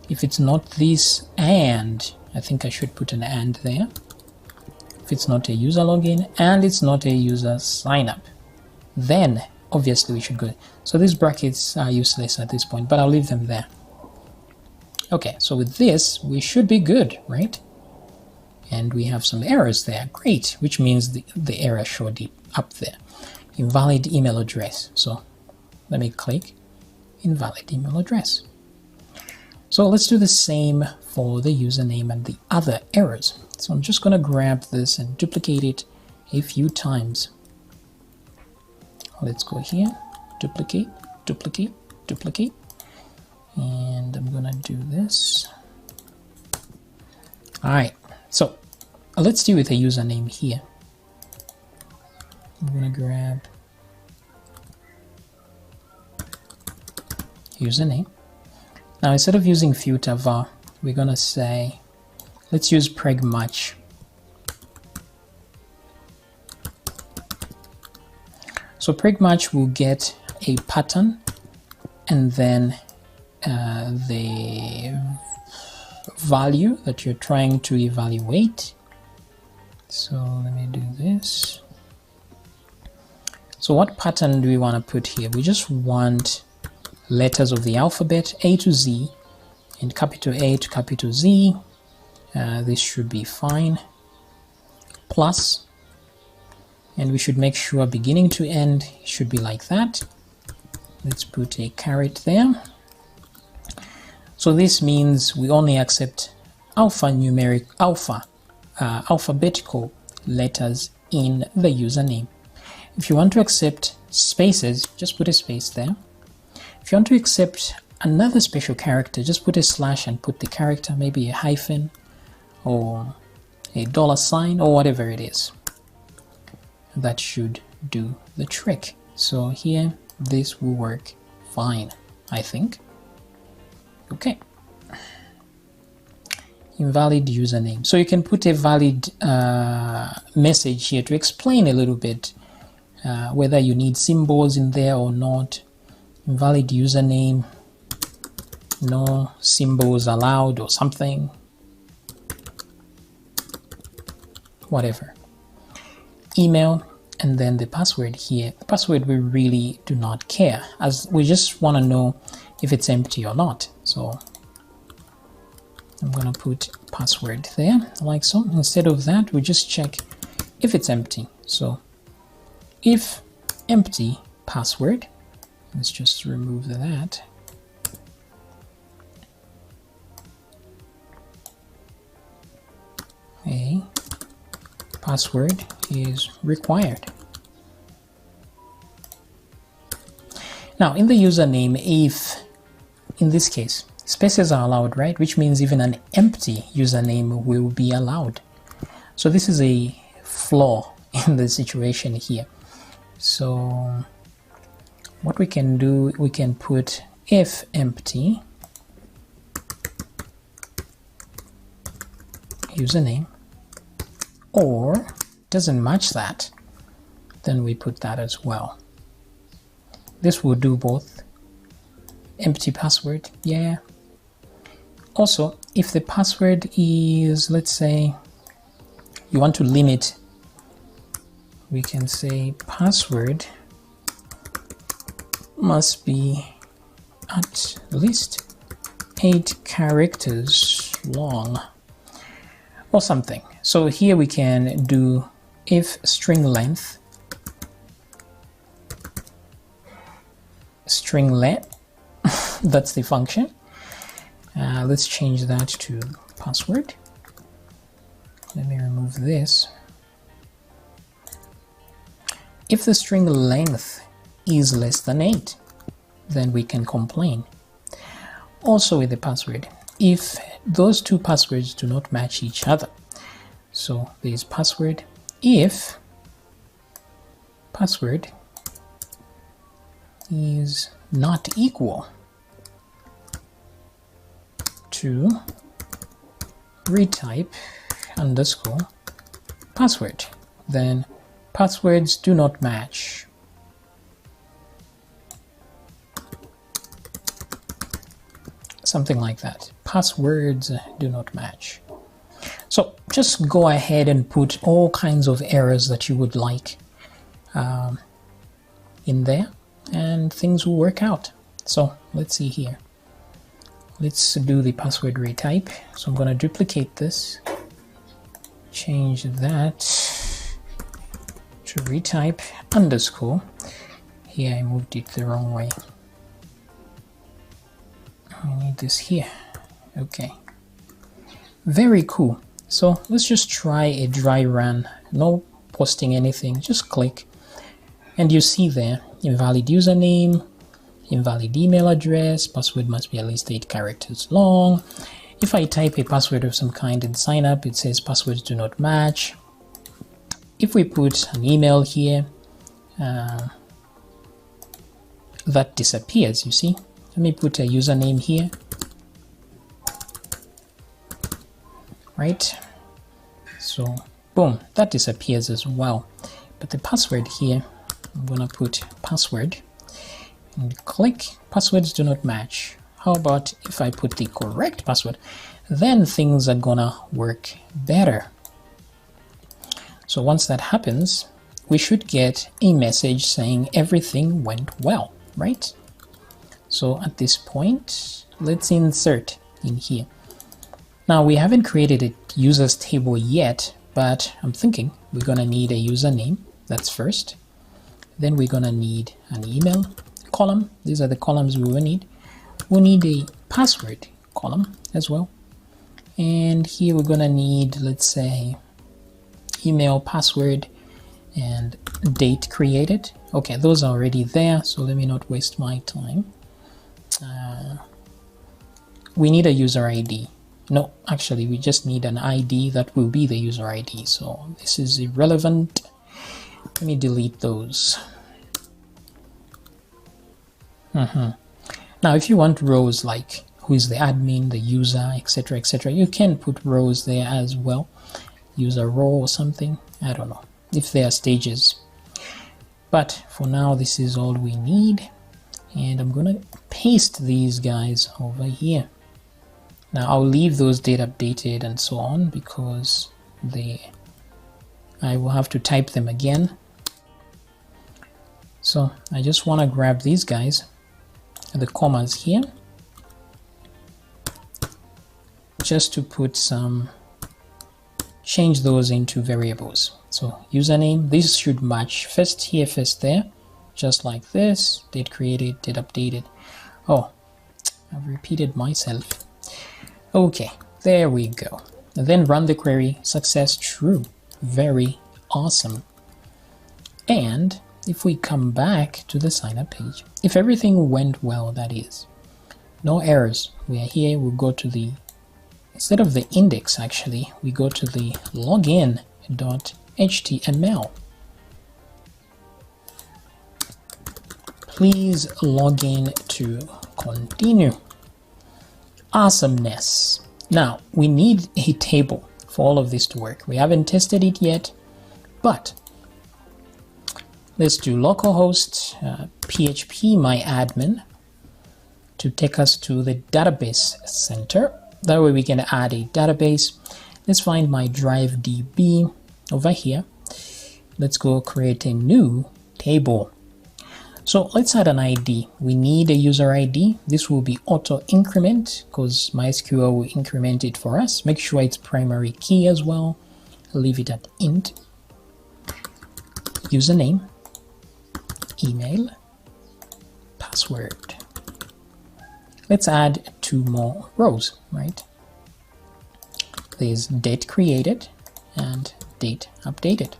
If it's not this, and I think I should put an and there. If it's not a user login and it's not a user sign up, then obviously we should go. So these brackets are useless at this point, but I'll leave them there. Okay, so with this, we should be good, right? And we have some errors there. Great, which means the error showed up there. Invalid email address. So let me click invalid email address. So let's do the same for the username and the other errors. So I'm just going to grab this and duplicate it a few times. Let's go here, duplicate, duplicate, duplicate. And I'm going to do this. All right. So let's deal with a username here. I'm going to grab username. Now instead of using filter var, we're going to say, let's use preg match. So preg match will get a pattern and then the value that you're trying to evaluate. So let me do this. So what pattern do we want to put here? We just want letters of the alphabet A to Z and capital A to capital Z. This should be fine. Plus, and we should make sure beginning to end should be like that. Let's put a caret there. So this means we only accept alphabetical letters in the username. If you want to accept spaces, just put a space there. If you want to accept another special character, just put a slash and put the character, maybe a hyphen or a $sign or whatever it is. That should do the trick. So here, this will work fine, I think. Okay. Invalid username. So you can put a valid message here to explain a little bit whether you need symbols in there or not. Invalid username, no symbols allowed or something. Whatever. Email, and then the password here. The password we really do not care, as we just want to know if it's empty or not. So I'm going to put password there, like so. Instead of that, we just check if it's empty. So if empty password, let's just remove that. A password is required. Now in the username, if in this case spaces are allowed, right, which means even an empty username will be allowed. So this is a flaw in the situation here. So what we can do, we can put if empty username, or doesn't match that, then we put that as well. This will do both. Empty password, yeah. Also, if the password is, let's say, you want to limit we can say password must be at least 8 characters long or something. So here we can do if string length that's the function. Let's change that to password. Let me remove this. If the string length is less than 8, then we can complain. Also with the password, if those two passwords do not match each other, so there is password if password is not equal to retype underscore password, then passwords do not match. Something like that. Passwords do not match. So just go ahead and put all kinds of errors that you would like in there, and things will work out. So let's see here. Let's do the password retype. So I'm going to duplicate this, change that to retype underscore. Here I moved it the wrong way. I need this here. Okay. Very cool. So let's just try a dry run. No posting anything. Just click. And you see there, invalid username, invalid email address, password must be at least 8 characters long. If I type a password of some kind and sign up, it says passwords do not match. If we put an email here, that disappears, you see. Let me put a username here. Right? So, boom, that disappears as well. But the password here, I'm gonna put password and click, passwords do not match. How about if I put the correct password? Then things are gonna work better. So once that happens, we should get a message saying everything went well, right? So at this point, let's insert in here. Now we haven't created a users table yet, but I'm thinking we're gonna need a username, that's first. Then we're gonna need an email column. These are the columns we will need. We need a password column as well. And here we're gonna need, let's say, email, password, and date created. Okay, those are already there, so let me not waste my time. We need a user ID. No, actually, we just need an ID that will be the user ID. So this is irrelevant. Let me delete those. Now, if you want rows like who is the admin, the user, etc., etc., you can put rows there as well. User row or something. I don't know if there are stages. But for now, this is all we need. And I'm going to paste these guys over here. Now I'll leave those date updated and so on because I will have to type them again. So I just want to grab these guys, the commas here, just to put some, change those into variables. So username, this should match first here, first there, just like this, date created, date updated. Oh, I've repeated myself. Okay, there we go. And then run the query, success true. Very awesome. And if we come back to the sign up page, if everything went well, that is, no errors, we are here, we'll go to the, instead of the index actually, we go to the login.html. Please log in to continue. Awesomeness. Now, we need a table for all of this to work. We haven't tested it yet, but let's do localhost PHP my admin to take us to the database center. That way we can add a database. Let's find my drive DB over here. let's go create a new table. So let's add an ID. We need a user ID. This will be auto increment because MySQL will increment it for us. Make sure it's primary key as well. Leave it at int. Username, email, password. Let's add 2 more rows, right? There's date created and date updated.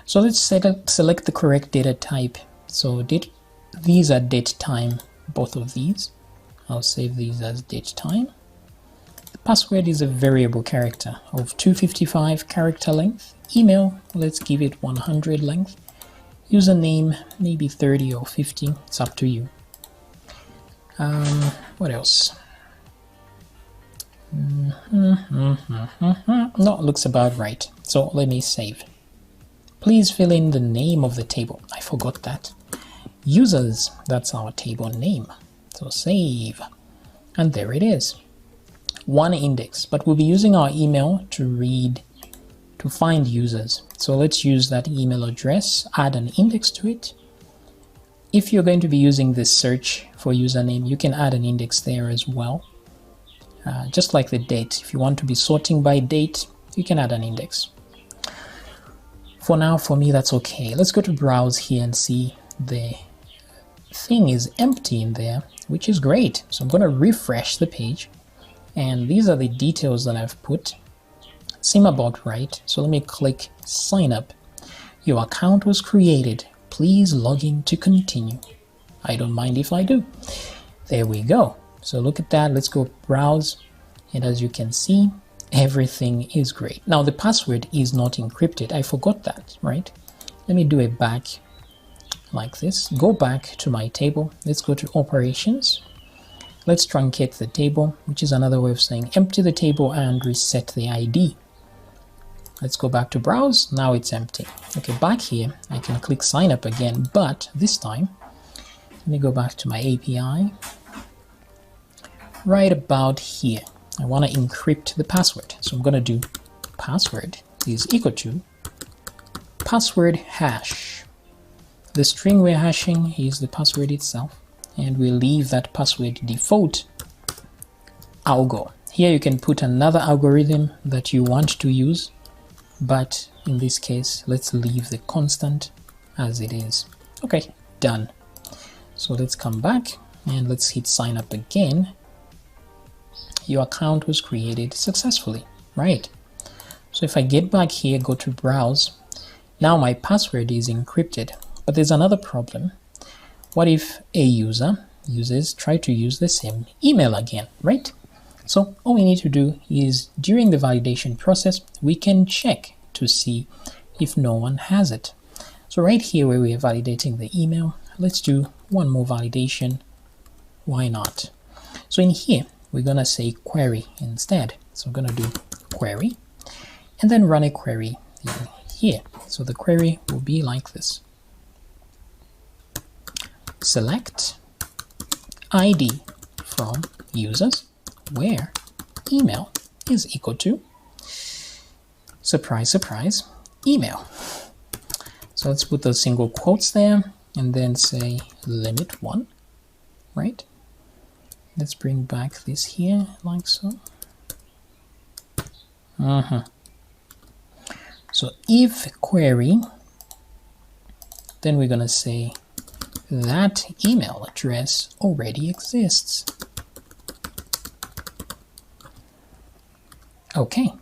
So let's select the correct data type. So these are date time, both of these. I'll save these as date time. The password is a variable character of 255 character length. Email, let's give it 100 length. Username, maybe 30 or 50, it's up to you. What else? No, looks about right. So let me save. Please fill in the name of the table. I forgot that. Users, that's our table name. So save. And there it is. 1 index, but we'll be using our email to find users. So let's use that email address, add an index to it. If you're going to be using this search for username, you can add an index there as well. Just like the date. If you want to be sorting by date, you can add an index. For now, for me, that's okay. Let's go to browse here and see the thing is empty in there, which is great. So I'm going to refresh the page, and these are the details that I've put. Seem about right. So let me click sign up. Your account was created. Please log in to continue. I don't mind if I do. There we go. So look at that. Let's go browse, and as you can see, everything is great. Now the password is not encrypted. I forgot that, right? Let me do it back like this. Go back to my table. Let's go to operations. Let's truncate the table, which is another way of saying empty the table and reset the ID. Let's go back to browse. Now it's empty. Okay, back here, I can click sign up again, but this time, let me go back to my API. Right about here, I want to encrypt the password. So I'm going to do password is equal to password hash. The string we're hashing is the password itself, and we leave that password default algo. Here you can put another algorithm that you want to use, but in this case, let's leave the constant as it is. Okay, done. So let's come back and let's hit sign up again. Your account was created successfully, right? So if I get back here, go to browse, now my password is encrypted, but there's another problem. What if a user try to use the same email again, right? So all we need to do is during the validation process, we can check to see if no one has it. So right here where we are validating the email, let's do one more validation. Why not? So in here, we're going to say query instead. So I'm going to do query and then run a query in here. So the query will be like this. Select ID from users where email is equal to, surprise, surprise, email. So let's put those single quotes there and then say limit 1, right? Let's bring back this here like so. So if query, then we're going to say that email address already exists. Okay,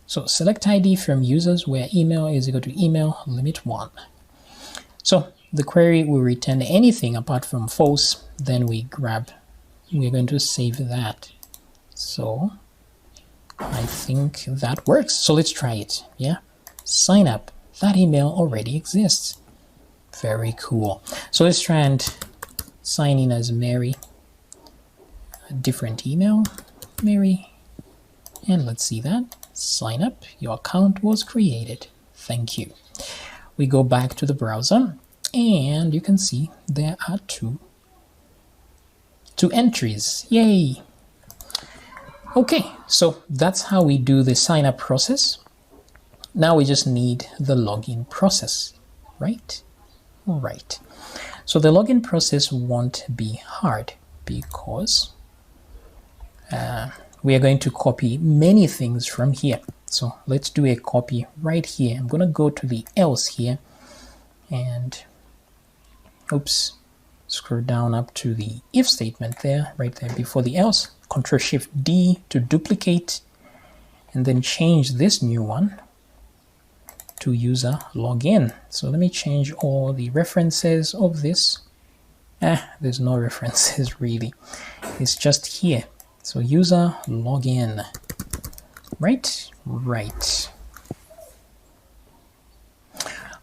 so select ID from users where email is equal to email limit 1. So the query will return anything apart from false, then we're going to save that. So I think that works. So let's try it. Yeah, sign up. That email already exists. Very cool. So let's try and sign in as Mary. A different email, Mary. And let's see that. Sign up. Your account was created. Thank you. We go back to the browser and you can see there are two entries. Yay! Okay, so that's how we do the sign up process. Now we just need the login process, right? All right. So the login process won't be hard because we are going to copy many things from here. So let's do a copy right here. I'm going to go to the else here and oops, scroll down up to the if statement there, right there before the else. Ctrl+Shift+D to duplicate and then change this new one to user login. So let me change all the references of this. There's no references really. It's just here. So user login. Right? Right.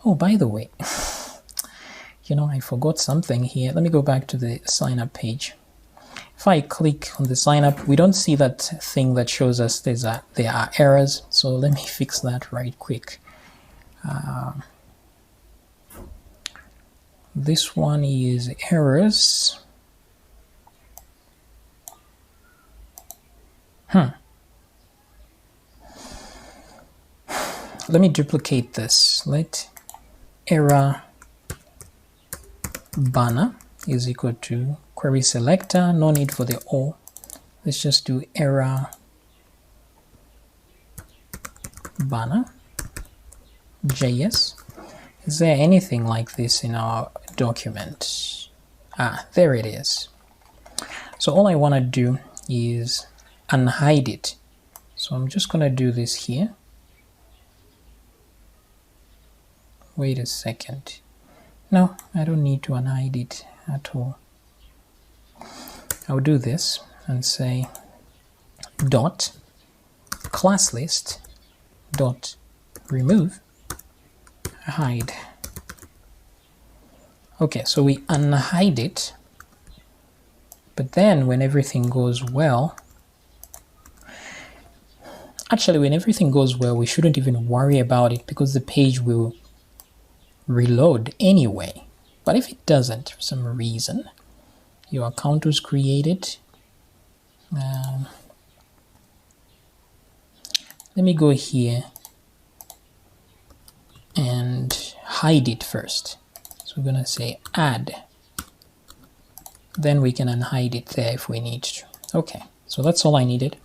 Oh, by the way, you know, I forgot something here. Let me go back to the sign up page. If I click on the sign up, we don't see that thing that shows us there are errors. So let me fix that right quick. This one is errors. Let me duplicate this. Let error banner is equal to query selector. No need for the O. Let's just do error banner JS. Is there anything like this in our document? There it is. So all I want to do is unhide it. So I'm just going to do this here. Wait a second. No, I don't need to unhide it at all. I'll do this and say dot class list dot remove hide. Okay, so we unhide it, but then when everything goes well, actually when everything goes well, we shouldn't even worry about it because the page will reload anyway. But if it doesn't for some reason, your account was created. Let me go here and hide it first. So we're going to say add. Then we can unhide it there if we need to. Okay, so that's all I needed.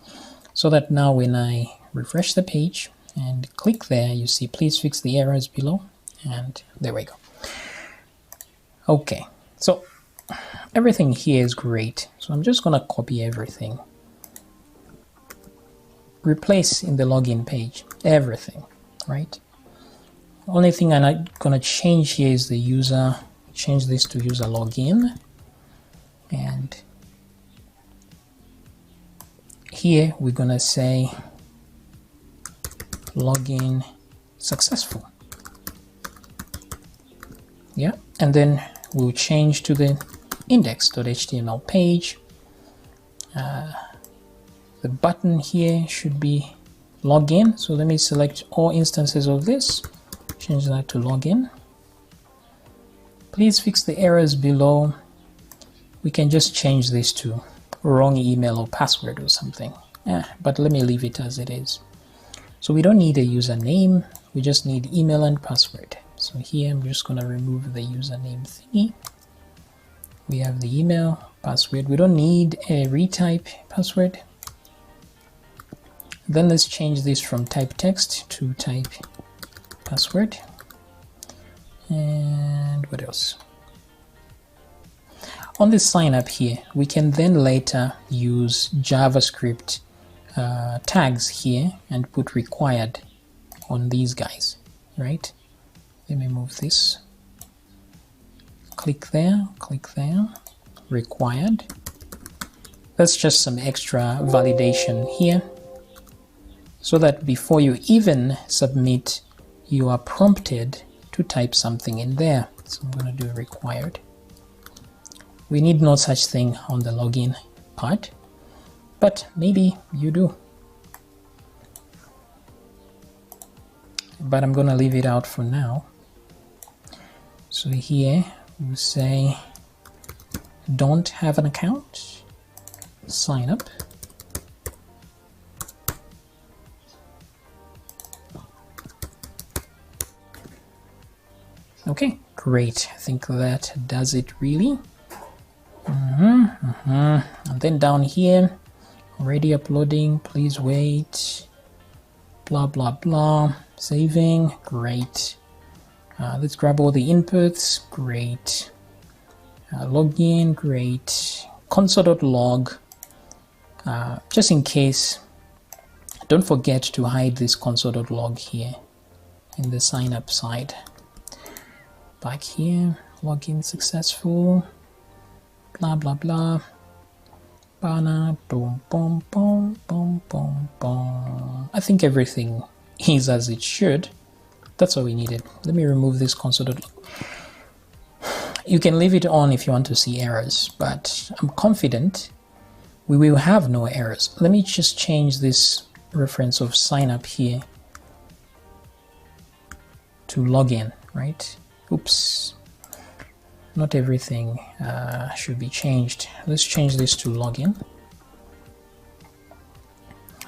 So that now when I refresh the page and click there, you see please fix the errors below. And there we go. Okay, so everything here is great. So I'm just going to copy everything. Replace in the login page, everything, right? Only thing I'm going to change here is the user, change this to user login. And here we're going to say login successful. Yeah, and then we'll change to the index.html page. The button here should be login. So let me select all instances of this, change that to login. Please fix the errors below. We can just change this to wrong email or password or something. But let me leave it as it is. So we don't need a username, we just need email and password. So here I'm just going to remove the username thingy. We have the email, password. We don't need a retype password. Then let's change this from type text to type password. And what else? On this sign up here, we can then later use JavaScript tags here and put required on these guys, right? Let me move this. Click there, required. That's just some extra validation here, so that before you even submit, you are prompted to type something in there. So I'm going to do required. We need no such thing on the login part, but maybe you do. But I'm going to leave it out for now. So here we say don't have an account, sign up. Okay, great. I think that does it really. And then down here, already uploading, please wait, blah blah blah, saving, great. Let's grab all the inputs, great. Login, great. Console.log, just in case, don't forget to hide this console.log here in the sign up side. Back here, login successful, blah blah blah. Boom, boom, boom, boom, boom, boom. I think everything is as it should. That's all we needed. Let me remove this console.log. You can leave it on if you want to see errors, but I'm confident we will have no errors. Let me just change this reference of sign up here to login, right? Oops. Not everything should be changed. Let's change this to login.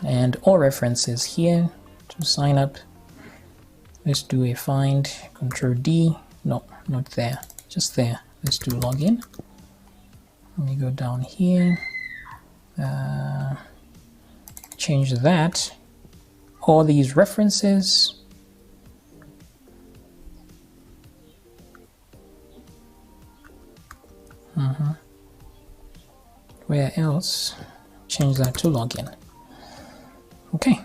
And all references here to sign up. Let's do a find, Control D. No, not there, just there. Let's do login. Let me go down here. Change that. All these references. Where else? Change that to login. Okay.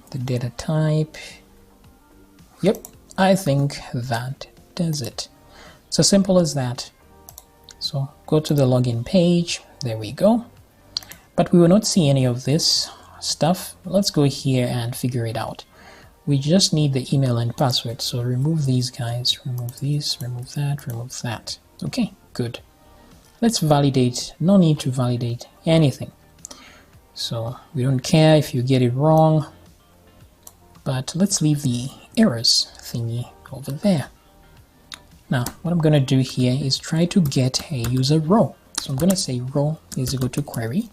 The data type. Yep, I think that does it. It's as simple as that. So go to the login page. There we go. But we will not see any of this stuff. Let's go here and figure it out. We just need the email and password. So remove these guys, remove these, remove that, remove that. Okay, good. Let's validate. No need to validate anything. So we don't care if you get it wrong, but let's leave the errors thingy over there. Now, what I'm going to do here is try to get a user row. So I'm going to say row is equal to query.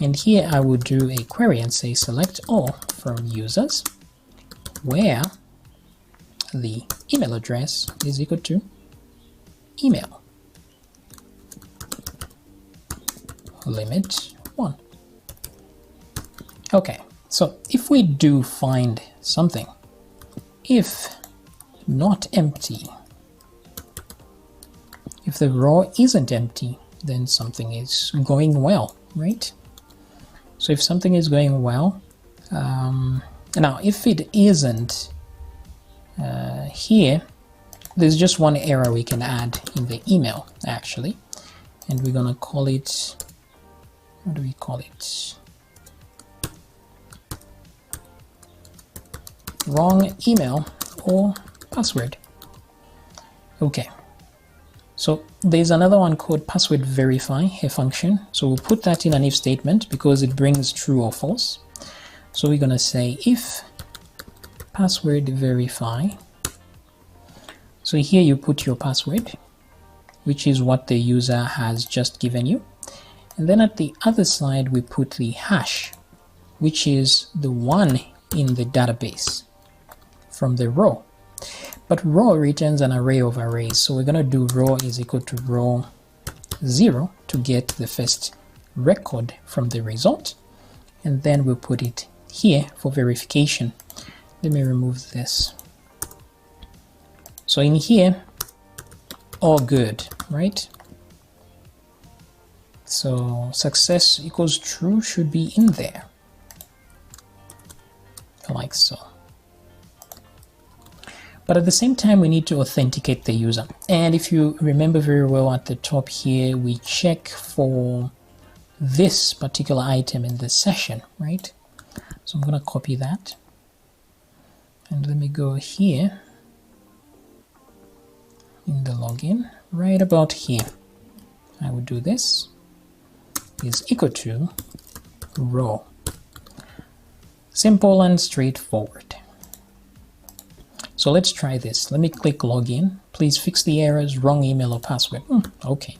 And here I will do a query and say select all from users, where the email address is equal to email. Limit 1. Okay, so if we do find something, if not empty, if the row isn't empty, then something is going well, right? So if something is going well, now if it isn't here, there's just one error we can add in the email actually, and we're gonna call it, what do we call it? Wrong email or password. Okay, so there's another one called password verify, a function. So we'll put that in an if statement because it brings true or false. So we're gonna say if password verify. So here you put your password, which is what the user has just given you. And then at the other side, we put the hash, which is the one in the database from the row. But row returns an array of arrays. So we're going to do row is equal to row 0 to get the first record from the result. And then we'll put it here for verification. Let me remove this. So in here, all good, right? So success equals true should be in there, like so. But at the same time, we need to authenticate the user. And if you remember very well at the top here, we check for this particular item in the session, right? So I'm going to copy that. And let me go here in the login, right about here. I would do this is equal to row. Simple and straightforward. So let's try this. Let me click login. Please fix the errors, wrong email or password. Okay.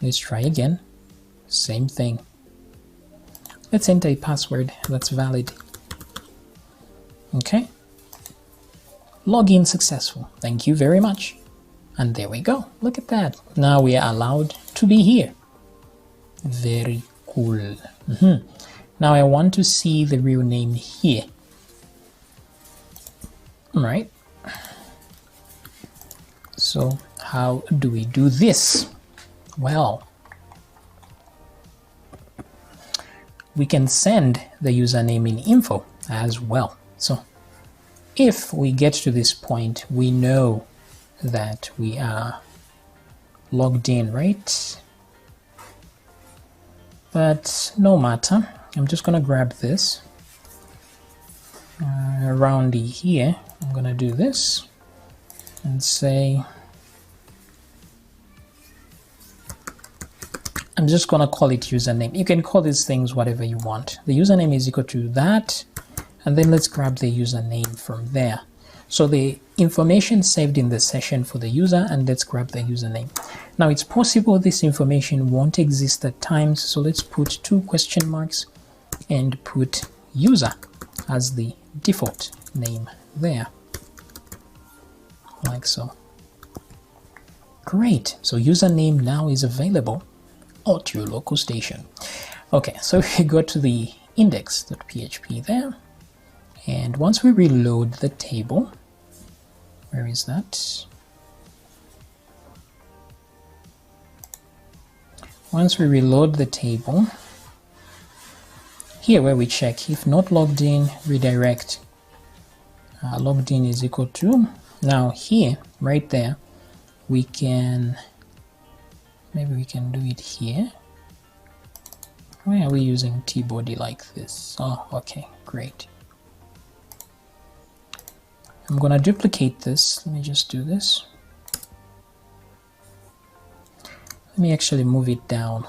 Let's try again. Same thing. Let's enter a password that's valid. Okay, login successful, thank you very much. And there we go, look at that, now we are allowed to be here. Very cool. Now I want to see the real name here. All right, so how do we do this? Well, we can send the username in info as well. So if we get to this point, we know that we are logged in, right? But no matter, I'm just gonna grab this around here. I'm gonna do this and say, I'm just gonna call it username. You can call these things whatever you want. The username is equal to that, and then let's grab the username from there. So the information saved in the session for the user, and let's grab the username. Now it's possible this information won't exist at times, so let's put 2 question marks and put user as the default name there, like so. Great, so username now is available at your local station. Okay, so we go to the index.php there, and once we reload the table, where is that? Once we reload the table, here where we check if not logged in, redirect. Logged in is equal to, now here, right there, we can, maybe we can do it here. Why are we using T-body like this? Oh, okay, great. I'm gonna duplicate this. Let me just do this. Let me actually move it down.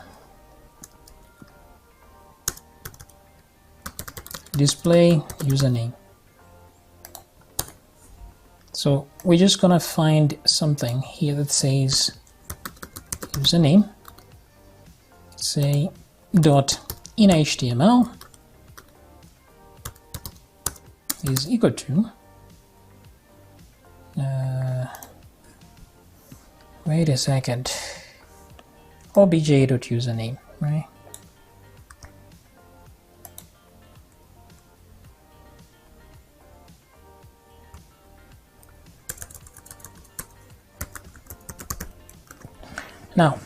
Display username. So we're just gonna find something here that says username, say dot in HTML is equal to wait a second, obj.username, right? Now,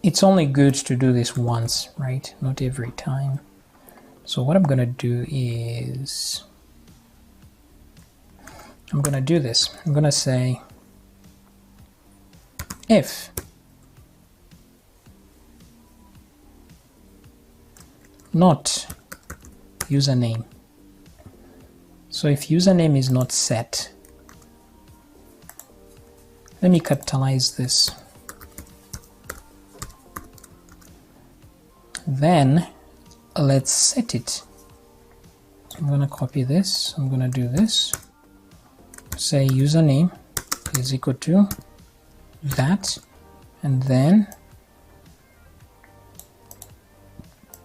it's only good to do this once, right? Not every time. So what I'm gonna do is, I'm gonna do this. I'm gonna say if not username. So if username is not set, let me capitalize this. Then let's set it. I'm gonna copy this. I'm gonna do this. Say username is equal to that, and then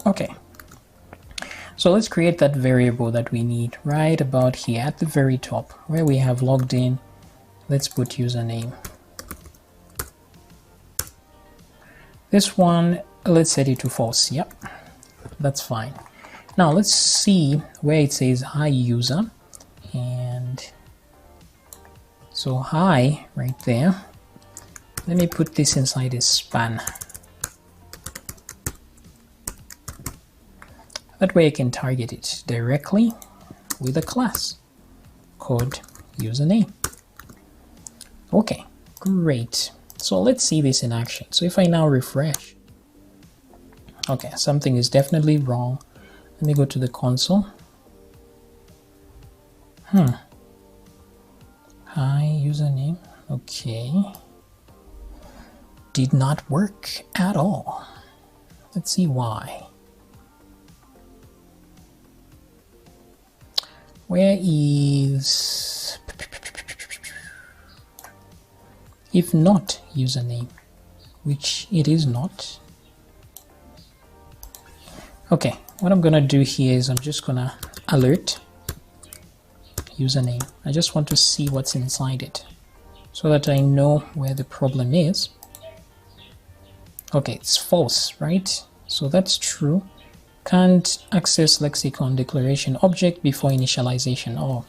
okay. So let's create that variable that we need right about here at the very top where we have logged in. Let's put username. This one, let's set it to false. Yep, that's fine. Now let's see where it says hi user, and so hi right there. Let me put this inside a span. That way I can target it directly with a class called username. Okay, great. So let's see this in action. So if I now refresh, okay, something is definitely wrong. Let me go to the console. Hi username. Okay. Did not work at all. Let's see why. Where is if not username, which it is not. Okay, what I'm gonna do here is I'm just gonna alert username. I just want to see what's inside it so that I know where the problem is. Okay, it's false, right? So that's true. Can't access lexicon declaration object before initialization. Oh,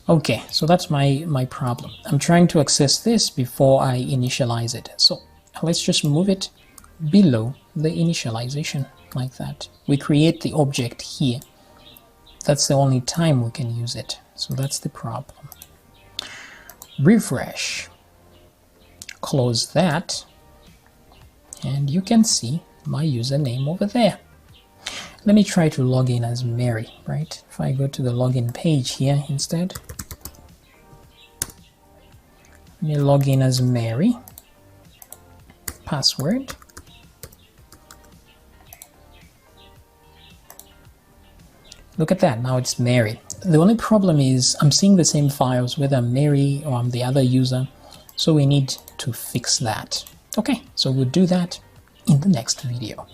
okay, so that's my problem. I'm trying to access this before I initialize it. So let's just move it below the initialization like that. We create the object here. That's the only time we can use it. So that's the problem. Refresh. Close that. And you can see my username over there. Let me try to log in as Mary, right? If I go to the login page here instead. Let me log in as Mary. Password. Look at that, now it's Mary. The only problem is I'm seeing the same files whether I'm Mary or I'm the other user, so we need to fix that. Okay, so we'll do that in the next video.